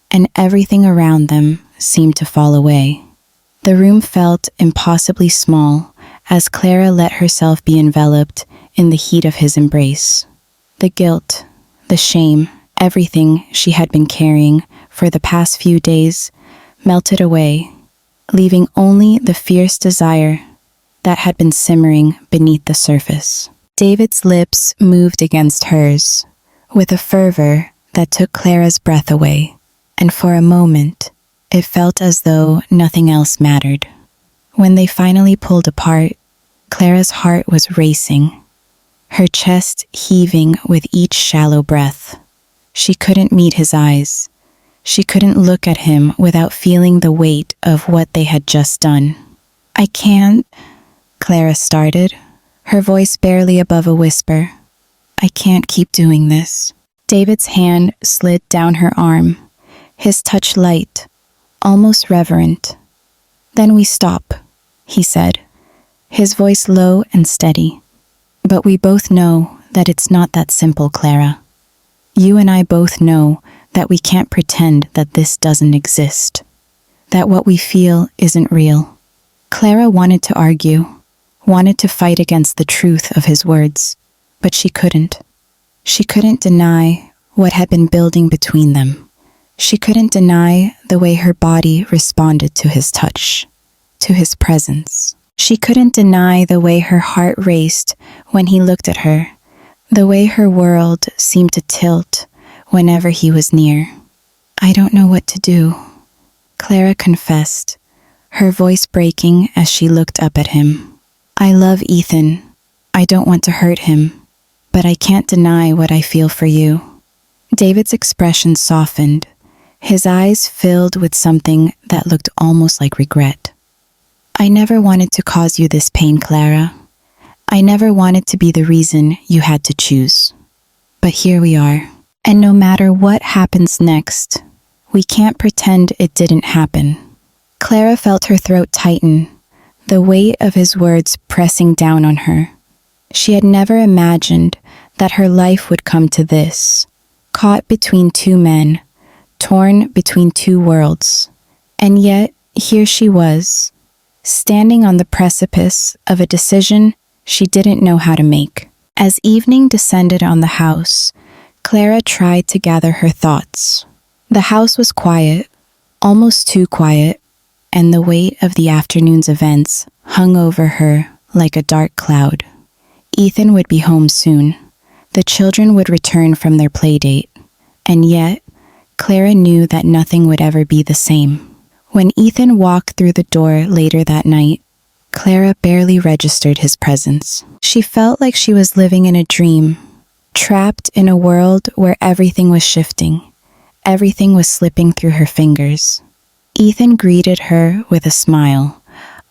and everything around them seemed to fall away. The room felt impossibly small as Clara let herself be enveloped in the heat of his embrace. The guilt, the shame, everything she had been carrying for the past few days melted away, leaving only the fierce desire that had been simmering beneath the surface. David's lips moved against hers, with a fervor that took Clara's breath away, and for a moment, it felt as though nothing else mattered. When they finally pulled apart, Clara's heart was racing, her chest heaving with each shallow breath. She couldn't meet his eyes. She couldn't look at him without feeling the weight of what they had just done. "I can't," Clara started, her voice barely above a whisper. "I can't keep doing this." David's hand slid down her arm, his touch light, almost reverent. "Then we stop," he said, his voice low and steady. "But we both know that it's not that simple, Clara. You and I both know that we can't pretend that this doesn't exist, that what we feel isn't real." Clara wanted to argue, wanted to fight against the truth of his words, but she couldn't. She couldn't deny what had been building between them. She couldn't deny the way her body responded to his touch, to his presence. She couldn't deny the way her heart raced when he looked at her, the way her world seemed to tilt whenever he was near. "I don't know what to do," Clara confessed, her voice breaking as she looked up at him. "I love Ethan. I don't want to hurt him, but I can't deny what I feel for you." David's expression softened, his eyes filled with something that looked almost like regret. "I never wanted to cause you this pain, Clara. I never wanted to be the reason you had to choose. But here we are. And no matter what happens next, we can't pretend it didn't happen." Clara felt her throat tighten, the weight of his words pressing down on her. She had never imagined that her life would come to this, caught between two men, torn between two worlds. And yet, here she was, standing on the precipice of a decision she didn't know how to make. As evening descended on the house, Clara tried to gather her thoughts. The house was quiet, almost too quiet, and the weight of the afternoon's events hung over her like a dark cloud. Ethan would be home soon. The children would return from their play date. And yet, Clara knew that nothing would ever be the same. When Ethan walked through the door later that night, Clara barely registered his presence. She felt like she was living in a dream, trapped in a world where everything was shifting. Everything was slipping through her fingers. Ethan greeted her with a smile,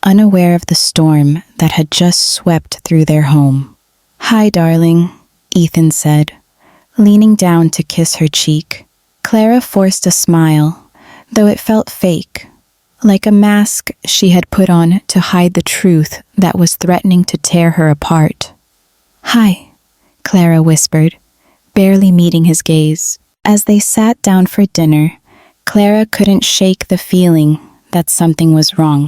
unaware of the storm that had just swept through their home. "Hi, darling," Ethan said, leaning down to kiss her cheek. Clara forced a smile, though it felt fake, like a mask she had put on to hide the truth that was threatening to tear her apart. "Hi," Clara whispered, barely meeting his gaze. As they sat down for dinner, Clara couldn't shake the feeling that something was wrong.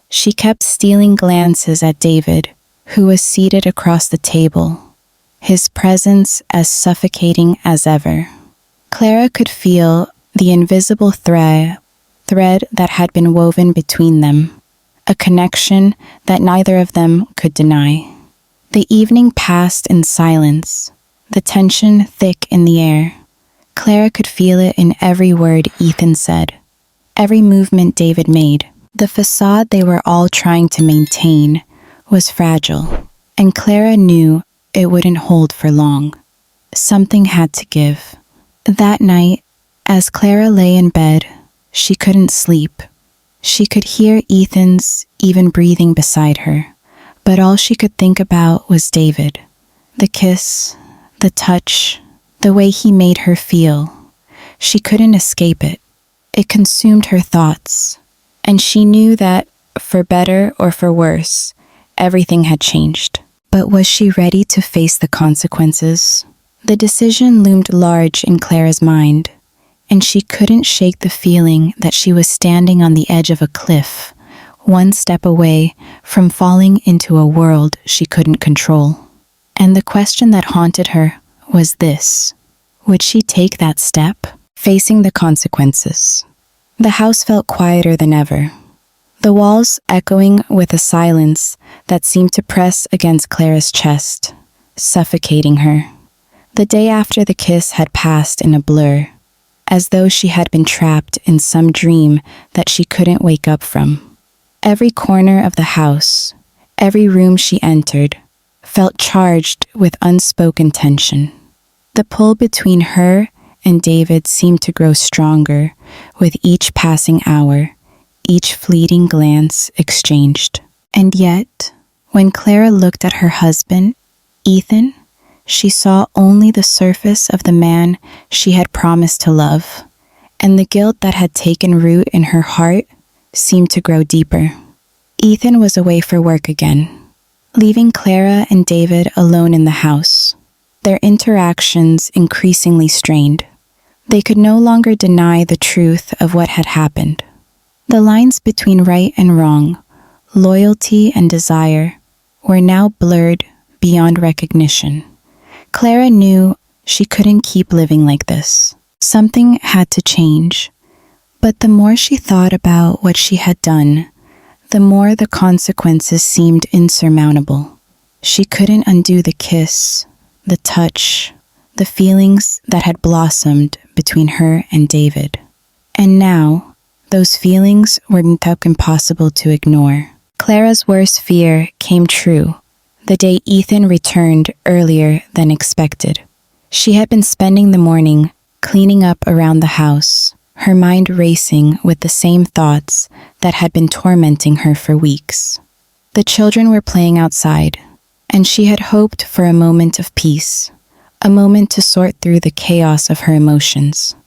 She kept stealing glances at David, who was seated across the table, his presence as suffocating as ever. Clara could feel the invisible thread that had been woven between them, a connection that neither of them could deny. The evening passed in silence, the tension thick in the air. Clara could feel it in every word Ethan said, every movement David made. The facade they were all trying to maintain was fragile, and Clara knew it wouldn't hold for long. Something had to give. That night, as Clara lay in bed, she couldn't sleep. She could hear Ethan's even breathing beside her, but all she could think about was David. The kiss, the touch, the way he made her feel. She couldn't escape it. It consumed her thoughts, and she knew that, for better or for worse, everything had changed. But was she ready to face the consequences? The decision loomed large in Clara's mind, and she couldn't shake the feeling that she was standing on the edge of a cliff, one step away from falling into a world she couldn't control. And the question that haunted her was this: would she take that step, facing the consequences? The house felt quieter than ever, the walls echoing with a silence that seemed to press against Clara's chest, suffocating her. The day after the kiss had passed in a blur, as though she had been trapped in some dream that she couldn't wake up from. Every corner of the house, every room she entered, felt charged with unspoken tension. The pull between her and David seemed to grow stronger with each passing hour, each fleeting glance exchanged. And yet, when Clara looked at her husband, Ethan, she saw only the surface of the man she had promised to love, and the guilt that had taken root in her heart seemed to grow deeper. Ethan was away for work again, leaving Clara and David alone in the house, their interactions increasingly strained. They could no longer deny the truth of what had happened. The lines between right and wrong, loyalty and desire, were now blurred beyond recognition. Clara knew she couldn't keep living like this. Something had to change. But the more she thought about what she had done, the more the consequences seemed insurmountable. She couldn't undo the kiss, the touch, the feelings that had blossomed between her and David. And now, those feelings were impossible to ignore. Clara's worst fear came true the day Ethan returned earlier than expected. She had been spending the morning cleaning up around the house, her mind racing with the same thoughts that had been tormenting her for weeks. The children were playing outside, and she had hoped for a moment of peace, a moment to sort through the chaos of her emotions.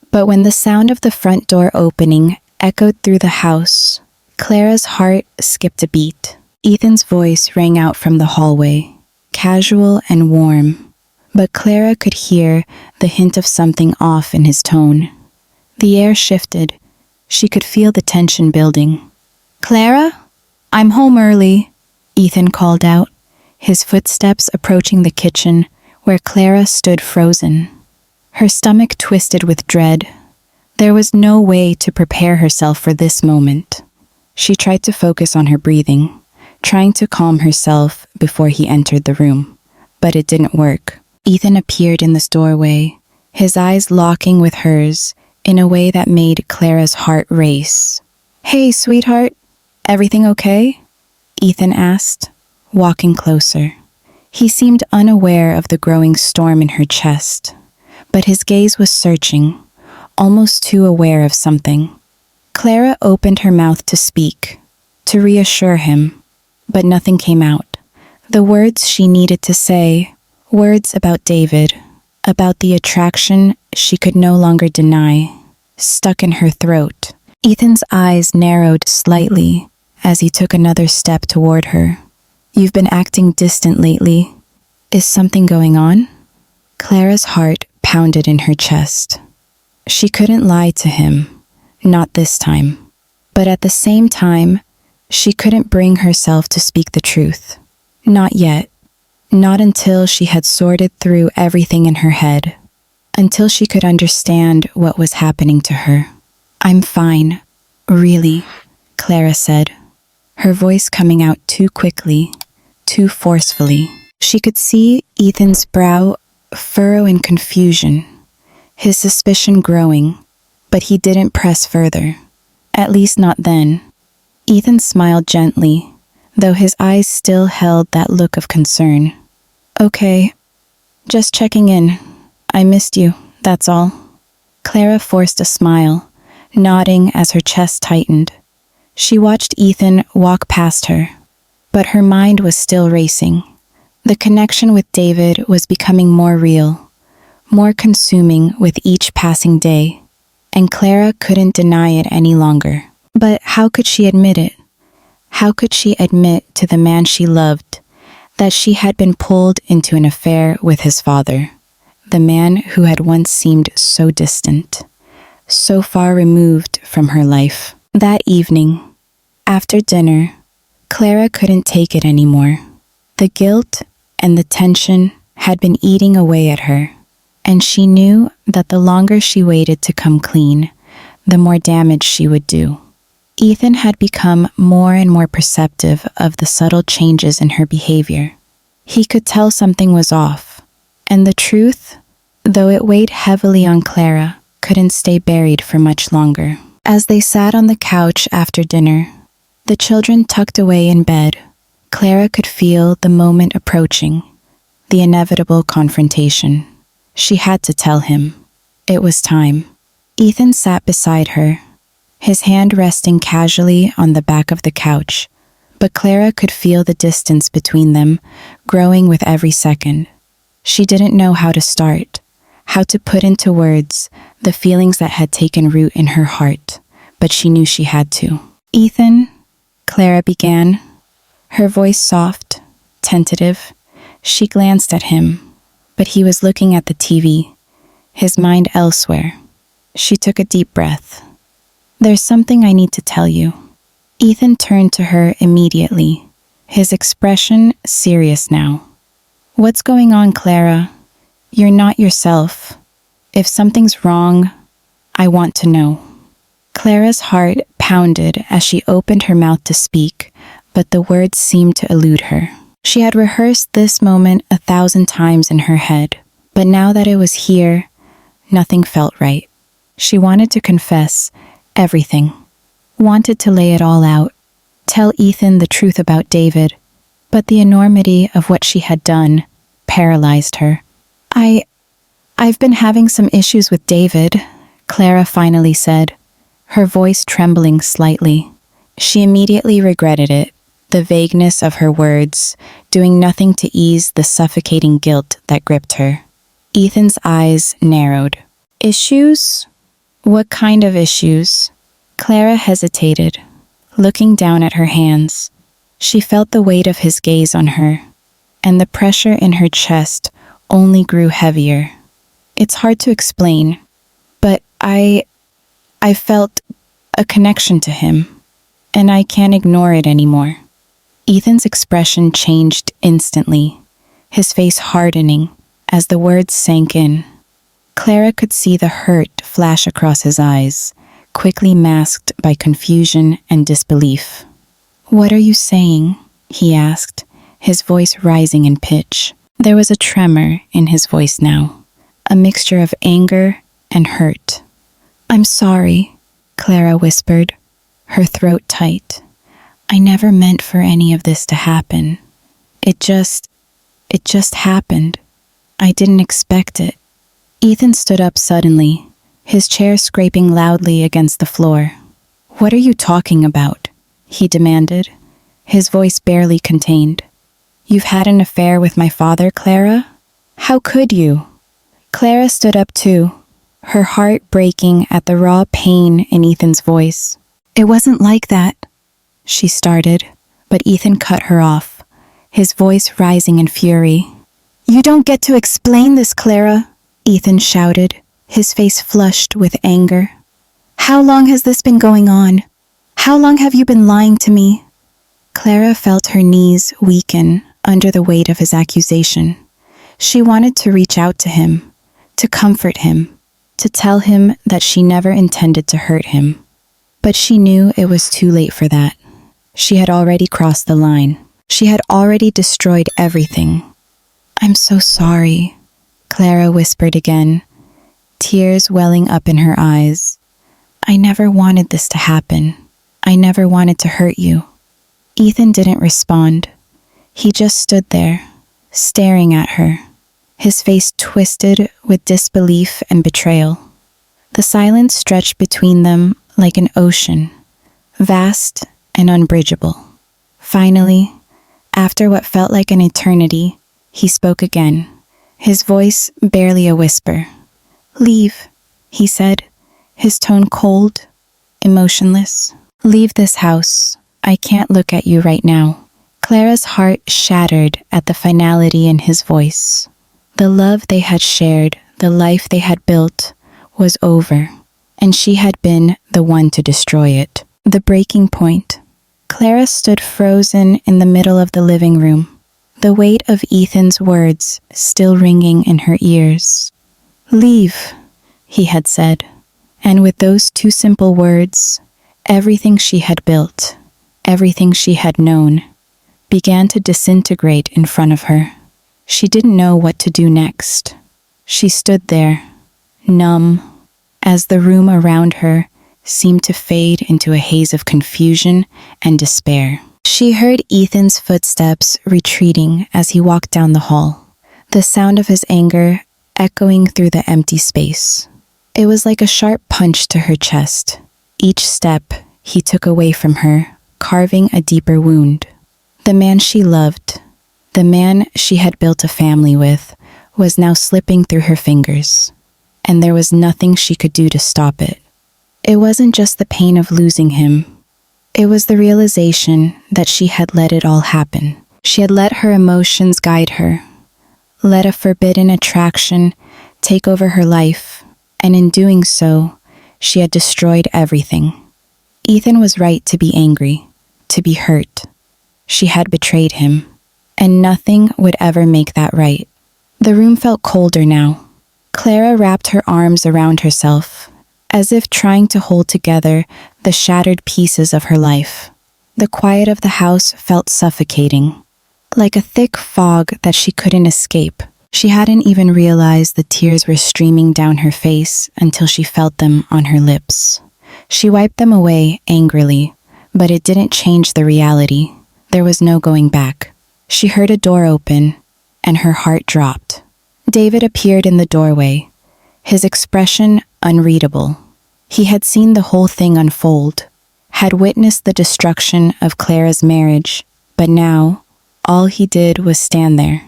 But when the sound of the front door opening echoed through the house, Clara's heart skipped a beat. Ethan's voice rang out from the hallway, casual and warm, but Clara could hear the hint of something off in his tone. The air shifted. She could feel the tension building. "Clara, I'm home early," Ethan called out, his footsteps approaching the kitchen where Clara stood frozen. Her stomach twisted with dread. There was no way to prepare herself for this moment. She tried to focus on her breathing, trying to calm herself before he entered the room. But it didn't work. Ethan appeared in the doorway, his eyes locking with hers in a way that made Clara's heart race. "Hey, sweetheart, everything okay?" Ethan asked, walking closer. He seemed unaware of the growing storm in her chest, but his gaze was searching, almost too aware of something. Clara opened her mouth to speak, to reassure him, but nothing came out. The words she needed to say, words about David, about the attraction she could no longer deny, stuck in her throat. Ethan's eyes narrowed slightly as he took another step toward her. "You've been acting distant lately. Is something going on?" Clara's heart pounded in her chest. She couldn't lie to him, not this time. But at the same time, she couldn't bring herself to speak the truth. Not yet. Not until she had sorted through everything in her head, until she could understand what was happening to her. "I'm fine, really," Clara said, her voice coming out too quickly, too forcefully. She could see Ethan's brow furrow in confusion, his suspicion growing, but he didn't press further. At least not then. Ethan smiled gently, though his eyes still held that look of concern. "Okay, just checking in. I missed you, that's all." Clara forced a smile, nodding as her chest tightened. She watched Ethan walk past her, but her mind was still racing. The connection with David was becoming more real, more consuming with each passing day, and Clara couldn't deny it any longer. But how could she admit it? How could she admit to the man she loved that she had been pulled into an affair with his father, the man who had once seemed so distant, so far removed from her life? That evening, after dinner, Clara couldn't take it anymore. The guilt and the tension had been eating away at her, and she knew that the longer she waited to come clean, the more damage she would do. Ethan had become more and more perceptive of the subtle changes in her behavior. He could tell something was off, and the truth, though it weighed heavily on Clara, couldn't stay buried for much longer. As they sat on the couch after dinner, the children tucked away in bed, Clara could feel the moment approaching, the inevitable confrontation. She had to tell him. It was time. Ethan sat beside her, his hand resting casually on the back of the couch, but Clara could feel the distance between them growing with every second. She didn't know how to start, how to put into words the feelings that had taken root in her heart, but she knew she had to. "Ethan," Clara began, her voice soft, tentative. She glanced at him, but he was looking at the TV, his mind elsewhere. She took a deep breath. "There's something I need to tell you." Ethan turned to her immediately, his expression serious now. "What's going on, Clara? You're not yourself. If something's wrong, I want to know." Clara's heart pounded as she opened her mouth to speak, but the words seemed to elude her. She had rehearsed this moment 1,000 times in her head, but now that it was here, nothing felt right. She wanted to confess everything, wanted to lay it all out, tell Ethan the truth about David, but the enormity of what she had done paralyzed her. I've been having some issues with David," Clara finally said, her voice trembling slightly. She immediately regretted it, the vagueness of her words, doing nothing to ease the suffocating guilt that gripped her. Ethan's eyes narrowed. "Issues? What kind of issues?" Clara hesitated, looking down at her hands. She felt the weight of his gaze on her, and the pressure in her chest only grew heavier. "It's hard to explain, but I felt a connection to him, and I can't ignore it anymore." Ethan's expression changed instantly, his face hardening as the words sank in. Clara could see the hurt flash across his eyes, quickly masked by confusion and disbelief. "What are you saying?" he asked, his voice rising in pitch. There was a tremor in his voice now, a mixture of anger and hurt. "I'm sorry," Clara whispered, her throat tight. "I never meant for any of this to happen. It just happened. I didn't expect it." Ethan stood up suddenly, his chair scraping loudly against the floor. "What are you talking about?" he demanded, his voice barely contained. "You've had an affair with my father, Clara? How could you?" Clara stood up too, her heart breaking at the raw pain in Ethan's voice. "It wasn't like that," she started, but Ethan cut her off, his voice rising in fury. "You don't get to explain this, Clara," Ethan shouted, his face flushed with anger. "How long has this been going on? How long have you been lying to me?" Clara felt her knees weaken under the weight of his accusation. She wanted to reach out to him, to comfort him, to tell him that she never intended to hurt him. But she knew it was too late for that. She had already crossed the line. She had already destroyed everything. "I'm so sorry," Clara whispered again, tears welling up in her eyes. "I never wanted this to happen. I never wanted to hurt you." Ethan didn't respond. He just stood there, staring at her, his face twisted with disbelief and betrayal. The silence stretched between them like an ocean, vast and unbridgeable. Finally, after what felt like an eternity, he spoke again, his voice barely a whisper. "Leave," he said, his tone cold, emotionless. "Leave this house. I can't look at you right now." Clara's heart shattered at the finality in his voice. The love they had shared, the life they had built, was over, and she had been the one to destroy it. The breaking point. Clara stood frozen in the middle of the living room, the weight of Ethan's words still ringing in her ears. "Leave," he had said, and with those two simple words, everything she had built, everything she had known, began to disintegrate in front of her. She didn't know what to do next. She stood there, numb, as the room around her seemed to fade into a haze of confusion and despair. She heard Ethan's footsteps retreating as he walked down the hall, the sound of his anger echoing through the empty space. It was like a sharp punch to her chest. Each step he took away from her, carving a deeper wound. The man she loved, the man she had built a family with, was now slipping through her fingers, and there was nothing she could do to stop it. It wasn't just the pain of losing him. It was the realization that she had let it all happen. She had let her emotions guide her, let a forbidden attraction take over her life, and in doing so, she had destroyed everything. Ethan was right to be angry, to be hurt. She had betrayed him, and nothing would ever make that right. The room felt colder now. Clara wrapped her arms around herself, as if trying to hold together the shattered pieces of her life. The quiet of the house felt suffocating, like a thick fog that she couldn't escape. She hadn't even realized the tears were streaming down her face until she felt them on her lips. She wiped them away angrily, but it didn't change the reality. There was no going back. She heard a door open, and her heart dropped. David appeared in the doorway, his expression unreadable. He had seen the whole thing unfold, had witnessed the destruction of Clara's marriage, but now, all he did was stand there,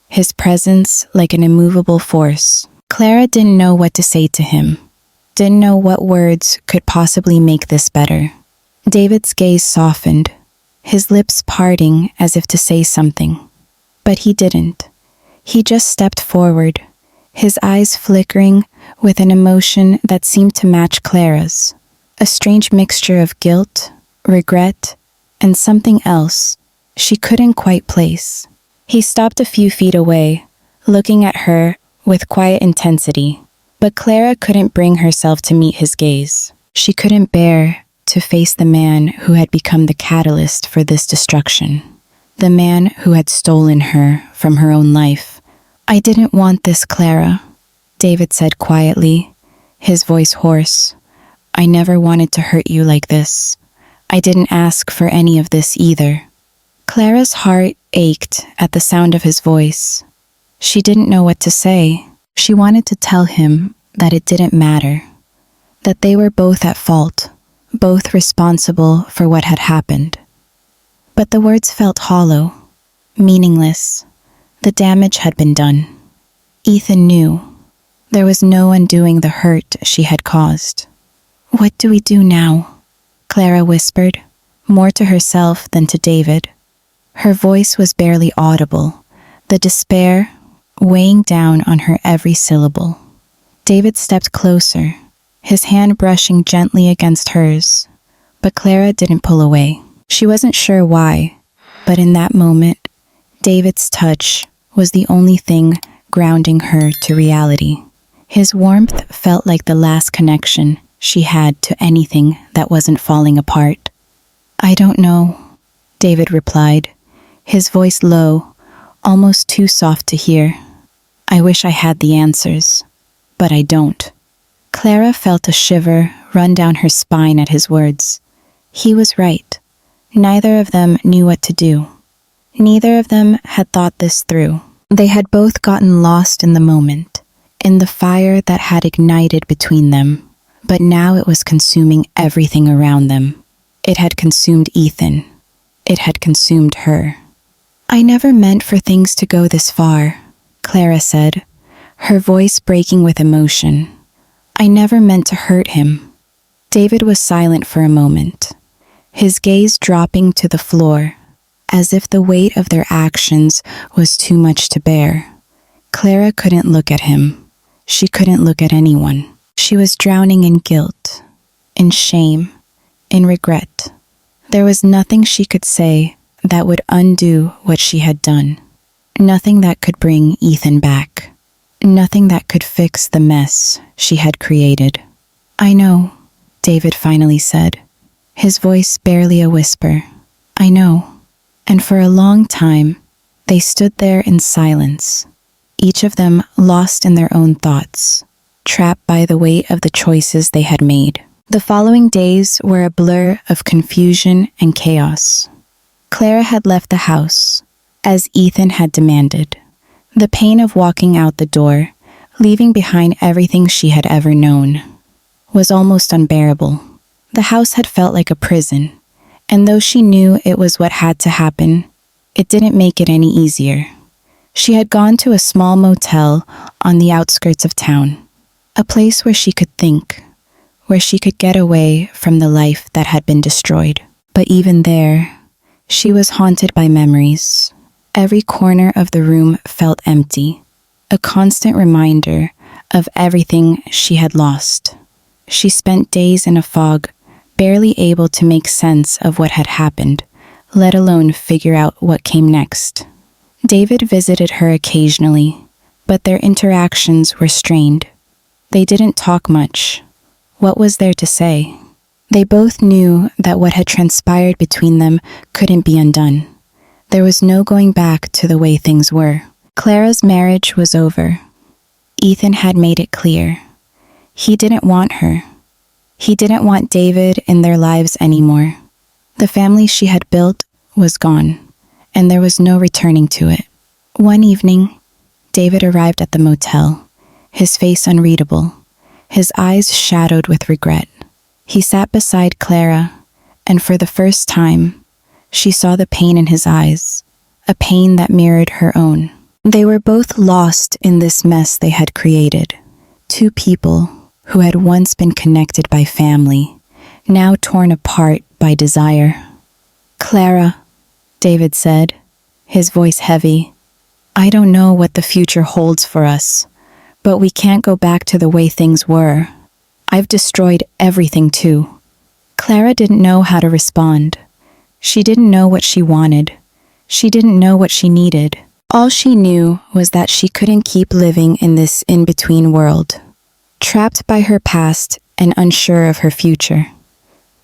his presence like an immovable force. Clara didn't know what to say to him, didn't know what words could possibly make this better. David's gaze softened, his lips parting as if to say something. But he didn't. He just stepped forward, his eyes flickering with an emotion that seemed to match Clara's, a strange mixture of guilt, regret, and something else she couldn't quite place. He stopped a few feet away, looking at her with quiet intensity, but Clara couldn't bring herself to meet his gaze. She couldn't bear to face the man who had become the catalyst for this destruction, the man who had stolen her from her own life. "I didn't want this, Clara," David said quietly, his voice hoarse. "I never wanted to hurt you like this. I didn't ask for any of this either." Clara's heart ached at the sound of his voice. She didn't know what to say. She wanted to tell him that it didn't matter, that they were both at fault, both responsible for what had happened. But the words felt hollow, meaningless. The damage had been done. Ethan knew. There was no undoing the hurt she had caused. "What do we do now?" Clara whispered, more to herself than to David. Her voice was barely audible, the despair weighing down on her every syllable. David stepped closer, his hand brushing gently against hers, but Clara didn't pull away. She wasn't sure why, but in that moment, David's touch was the only thing grounding her to reality. His warmth felt like the last connection she had to anything that wasn't falling apart. "I don't know," David replied, his voice low, almost too soft to hear. "I wish I had the answers, but I don't." Clara felt a shiver run down her spine at his words. He was right. Neither of them knew what to do. Neither of them had thought this through. They had both gotten lost in the moment, in the fire that had ignited between them, but now it was consuming everything around them. It had consumed Ethan. It had consumed her. "I never meant for things to go this far," Clara said, her voice breaking with emotion. "I never meant to hurt him." David was silent for a moment, his gaze dropping to the floor, as if the weight of their actions was too much to bear. Clara couldn't look at him. She couldn't look at anyone. She was drowning in guilt, in shame, in regret. There was nothing she could say that would undo what she had done. Nothing that could bring Ethan back. Nothing that could fix the mess she had created. "I know," David finally said, his voice barely a whisper. "I know." And for a long time, they stood there in silence, each of them lost in their own thoughts, trapped by the weight of the choices they had made. The following days were a blur of confusion and chaos. Clara had left the house, as Ethan had demanded. The pain of walking out the door, leaving behind everything she had ever known, was almost unbearable. The house had felt like a prison, and though she knew it was what had to happen, it didn't make it any easier. She had gone to a small motel on the outskirts of town, a place where she could think, where she could get away from the life that had been destroyed. But even there, she was haunted by memories. Every corner of the room felt empty, a constant reminder of everything she had lost. She spent days in a fog, barely able to make sense of what had happened, let alone figure out what came next. David visited her occasionally, but their interactions were strained. They didn't talk much. What was there to say? They both knew that what had transpired between them couldn't be undone. There was no going back to the way things were. Clara's marriage was over. Ethan had made it clear. He didn't want her. He didn't want David in their lives anymore. The family she had built was gone, and there was no returning to it. One evening, David arrived at the motel, his face unreadable, his eyes shadowed with regret. He sat beside Clara, and for the first time, she saw the pain in his eyes, a pain that mirrored her own. They were both lost in this mess they had created. Two people who had once been connected by family, now torn apart by desire. "Clara," David said, his voice heavy, "I don't know what the future holds for us, but we can't go back to the way things were. I've destroyed everything too." Clara didn't know how to respond. She didn't know what she wanted. She didn't know what she needed. All she knew was that she couldn't keep living in this in-between world, trapped by her past and unsure of her future.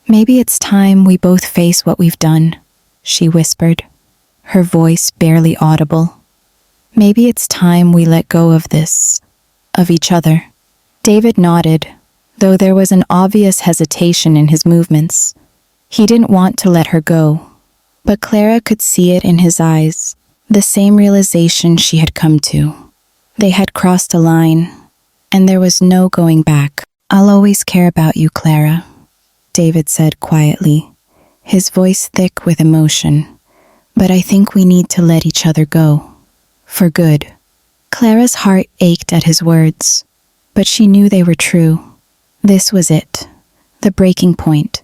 "Maybe it's time we both face what we've done," she whispered, her voice barely audible. "Maybe it's time we let go of this, of each other." David nodded, though there was an obvious hesitation in his movements. He didn't want to let her go, but Clara could see it in his eyes, the same realization she had come to. They had crossed a line, and there was no going back. "I'll always care about you, Clara," David said quietly, his voice thick with emotion. "But I think we need to let each other go. For good." Clara's heart ached at his words, but she knew they were true. This was it, the breaking point.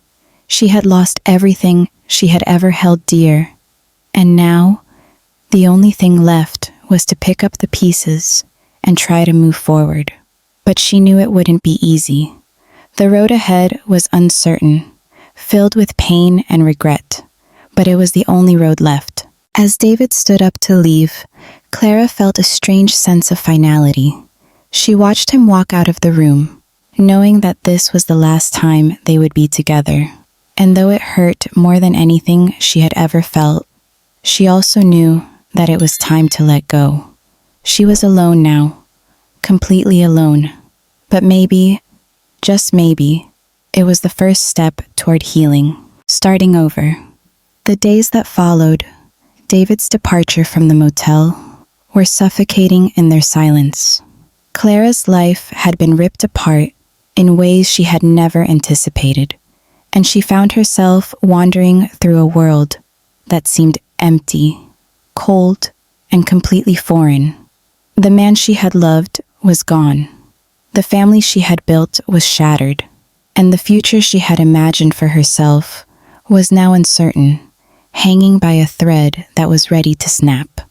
She had lost everything she had ever held dear, and now the only thing left was to pick up the pieces and try to move forward. But she knew it wouldn't be easy. The road ahead was uncertain, filled with pain and regret, but it was the only road left. As David stood up to leave, Clara felt a strange sense of finality. She watched him walk out of the room, knowing that this was the last time they would be together. And though it hurt more than anything she had ever felt, she also knew that it was time to let go. She was alone now, completely alone. But maybe, just maybe, it was the first step toward healing, starting over. The days that followed, David's departure from the motel, were suffocating in their silence. Clara's life had been ripped apart in ways she had never anticipated, and she found herself wandering through a world that seemed empty, cold, and completely foreign. The man she had loved was gone. The family she had built was shattered, and the future she had imagined for herself was now uncertain, hanging by a thread that was ready to snap.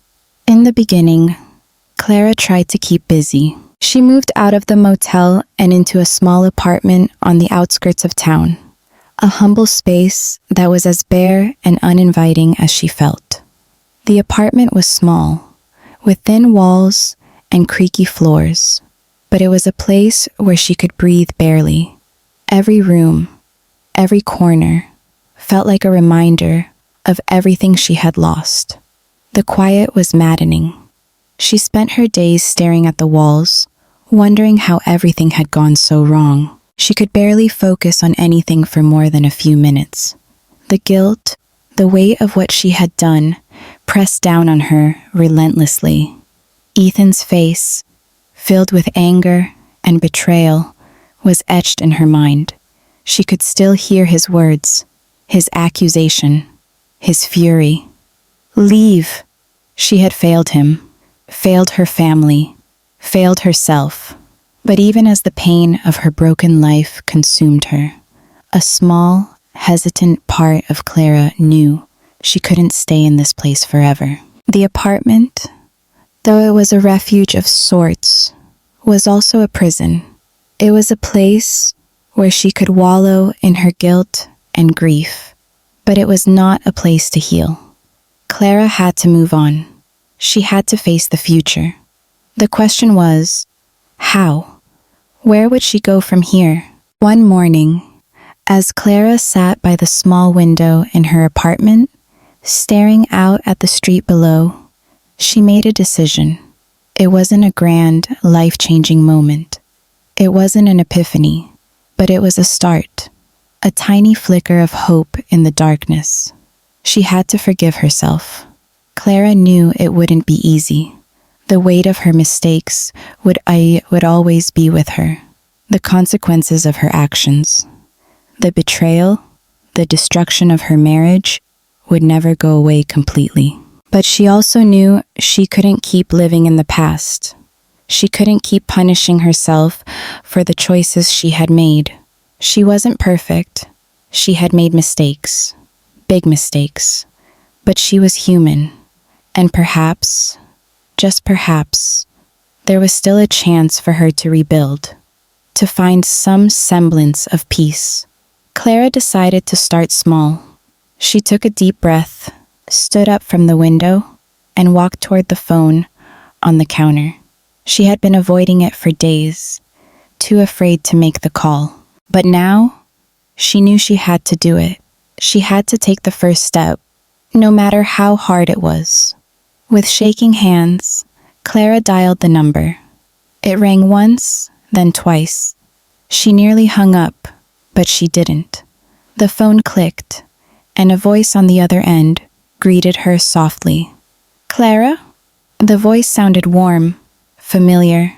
In the beginning, Clara tried to keep busy. She moved out of the motel and into a small apartment on the outskirts of town, a humble space that was as bare and uninviting as she felt. The apartment was small, with thin walls and creaky floors, but it was a place where she could breathe barely. Every room, every corner, felt like a reminder of everything she had lost. The quiet was maddening. She spent her days staring at the walls, wondering how everything had gone so wrong. She could barely focus on anything for more than a few minutes. The guilt, the weight of what she had done, pressed down on her relentlessly. Ethan's face, filled with anger and betrayal, was etched in her mind. She could still hear his words, his accusation, his fury. Leave! She had failed him, failed her family, failed herself. But even as the pain of her broken life consumed her, a small, hesitant part of Clara knew she couldn't stay in this place forever. The apartment, though it was a refuge of sorts, was also a prison. It was a place where she could wallow in her guilt and grief, but it was not a place to heal. Clara had to move on. She had to face the future. The question was, how? Where would she go from here? One morning, as Clara sat by the small window in her apartment, staring out at the street below, she made a decision. It wasn't a grand, life-changing moment. It wasn't an epiphany, but it was a start, a tiny flicker of hope in the darkness. She had to forgive herself. Clara knew it wouldn't be easy. The weight of her mistakes would always be with her. The consequences of her actions, the betrayal, the destruction of her marriage would never go away completely. But she also knew she couldn't keep living in the past. She couldn't keep punishing herself for the choices she had made. She wasn't perfect. She had made mistakes, big mistakes. But she was human. And perhaps, just perhaps, there was still a chance for her to rebuild, to find some semblance of peace. Clara decided to start small. She took a deep breath, stood up from the window, and walked toward the phone on the counter. She had been avoiding it for days, too afraid to make the call. But now, she knew she had to do it. She had to take the first step, no matter how hard it was. With shaking hands, Clara dialed the number. It rang once, then twice. She nearly hung up, but she didn't. The phone clicked, and a voice on the other end greeted her softly. "Clara?" The voice sounded warm, familiar.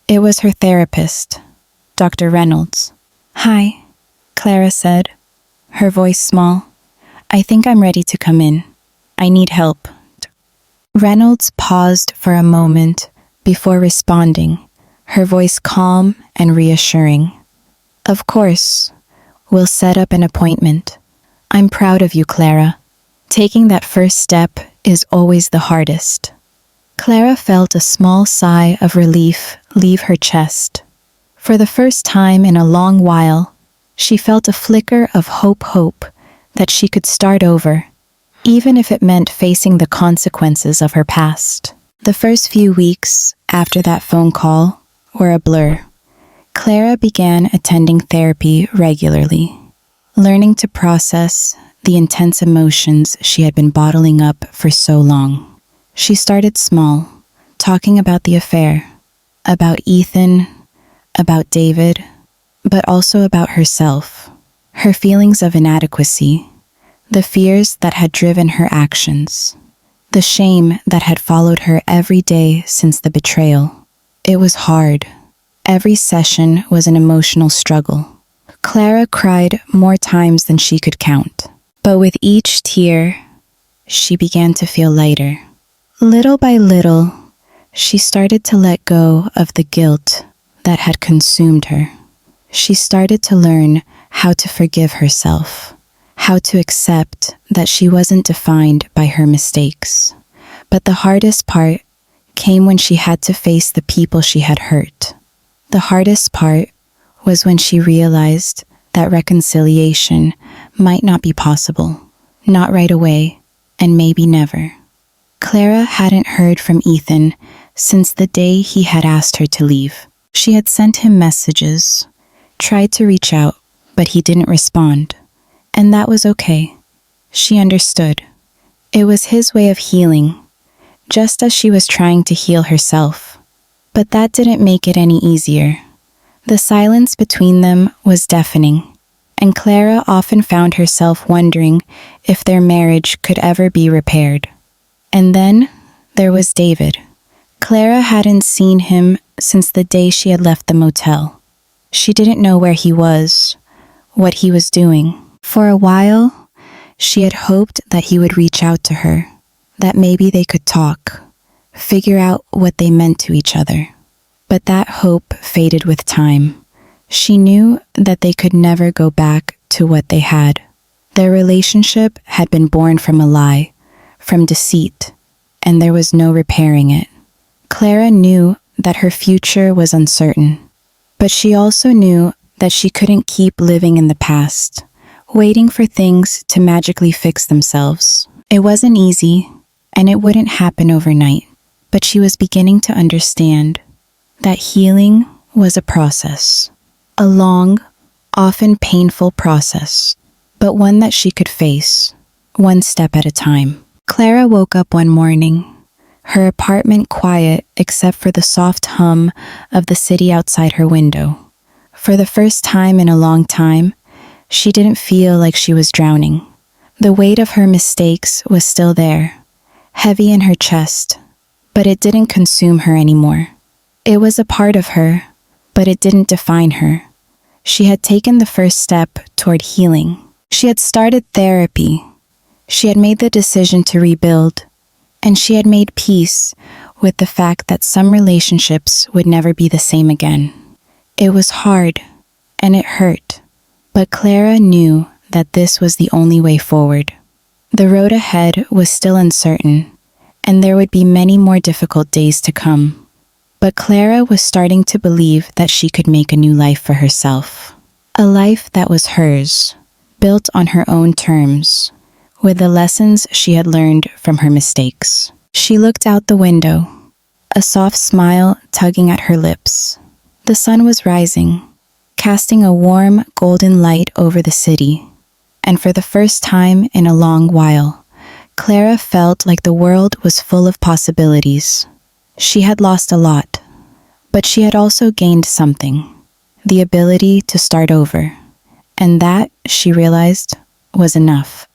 It was her therapist, Dr. Reynolds. "Hi," Clara said, her voice small. "I think I'm ready to come in. I need help." Reynolds paused for a moment before responding, her voice calm and reassuring. "Of course, we'll set up an appointment. I'm proud of you, Clara. Taking that first step is always the hardest." Clara felt a small sigh of relief leave her chest. For the first time in a long while, she felt a flicker of hope that she could start over, even if it meant facing the consequences of her past. The first few weeks after that phone call were a blur. Clara began attending therapy regularly, learning to process the intense emotions she had been bottling up for so long. She started small, talking about the affair, about Ethan, about David, but also about herself, her feelings of inadequacy, the fears that had driven her actions, the shame that had followed her every day since the betrayal. It was hard. Every session was an emotional struggle. Clara cried more times than she could count, but with each tear, she began to feel lighter. Little by little, she started to let go of the guilt that had consumed her. She started to learn how to forgive herself, how to accept that she wasn't defined by her mistakes. But the hardest part came when she had to face the people she had hurt. The hardest part was when she realized that reconciliation might not be possible, not right away, and maybe never. Clara hadn't heard from Ethan since the day he had asked her to leave. She had sent him messages, tried to reach out, but he didn't respond. And that was okay. She understood. It was his way of healing, just as she was trying to heal herself. But that didn't make it any easier. The silence between them was deafening, and Clara often found herself wondering if their marriage could ever be repaired. And then there was David. Clara hadn't seen him since the day she had left the motel. She didn't know where he was, what he was doing. For a while, she had hoped that he would reach out to her, that maybe they could talk, figure out what they meant to each other. But that hope faded with time. She knew that they could never go back to what they had. Their relationship had been born from a lie, from deceit, and there was no repairing it. Clara knew that her future was uncertain, but she also knew that she couldn't keep living in the past, waiting for things to magically fix themselves. It wasn't easy, and it wouldn't happen overnight, but she was beginning to understand that healing was a process, a long, often painful process, but one that she could face, one step at a time. Clara woke up one morning, her apartment quiet except for the soft hum of the city outside her window. For the first time in a long time, she didn't feel like she was drowning. The weight of her mistakes was still there, heavy in her chest, but it didn't consume her anymore. It was a part of her, but it didn't define her. She had taken the first step toward healing. She had started therapy. She had made the decision to rebuild, and she had made peace with the fact that some relationships would never be the same again. It was hard, and it hurt, but Clara knew that this was the only way forward. The road ahead was still uncertain, and there would be many more difficult days to come. But Clara was starting to believe that she could make a new life for herself. A life that was hers, built on her own terms, with the lessons she had learned from her mistakes. She looked out the window, a soft smile tugging at her lips. The sun was rising, casting a warm, golden light over the city. And for the first time in a long while, Clara felt like the world was full of possibilities. She had lost a lot, but she had also gained something, the ability to start over. And that, she realized, was enough.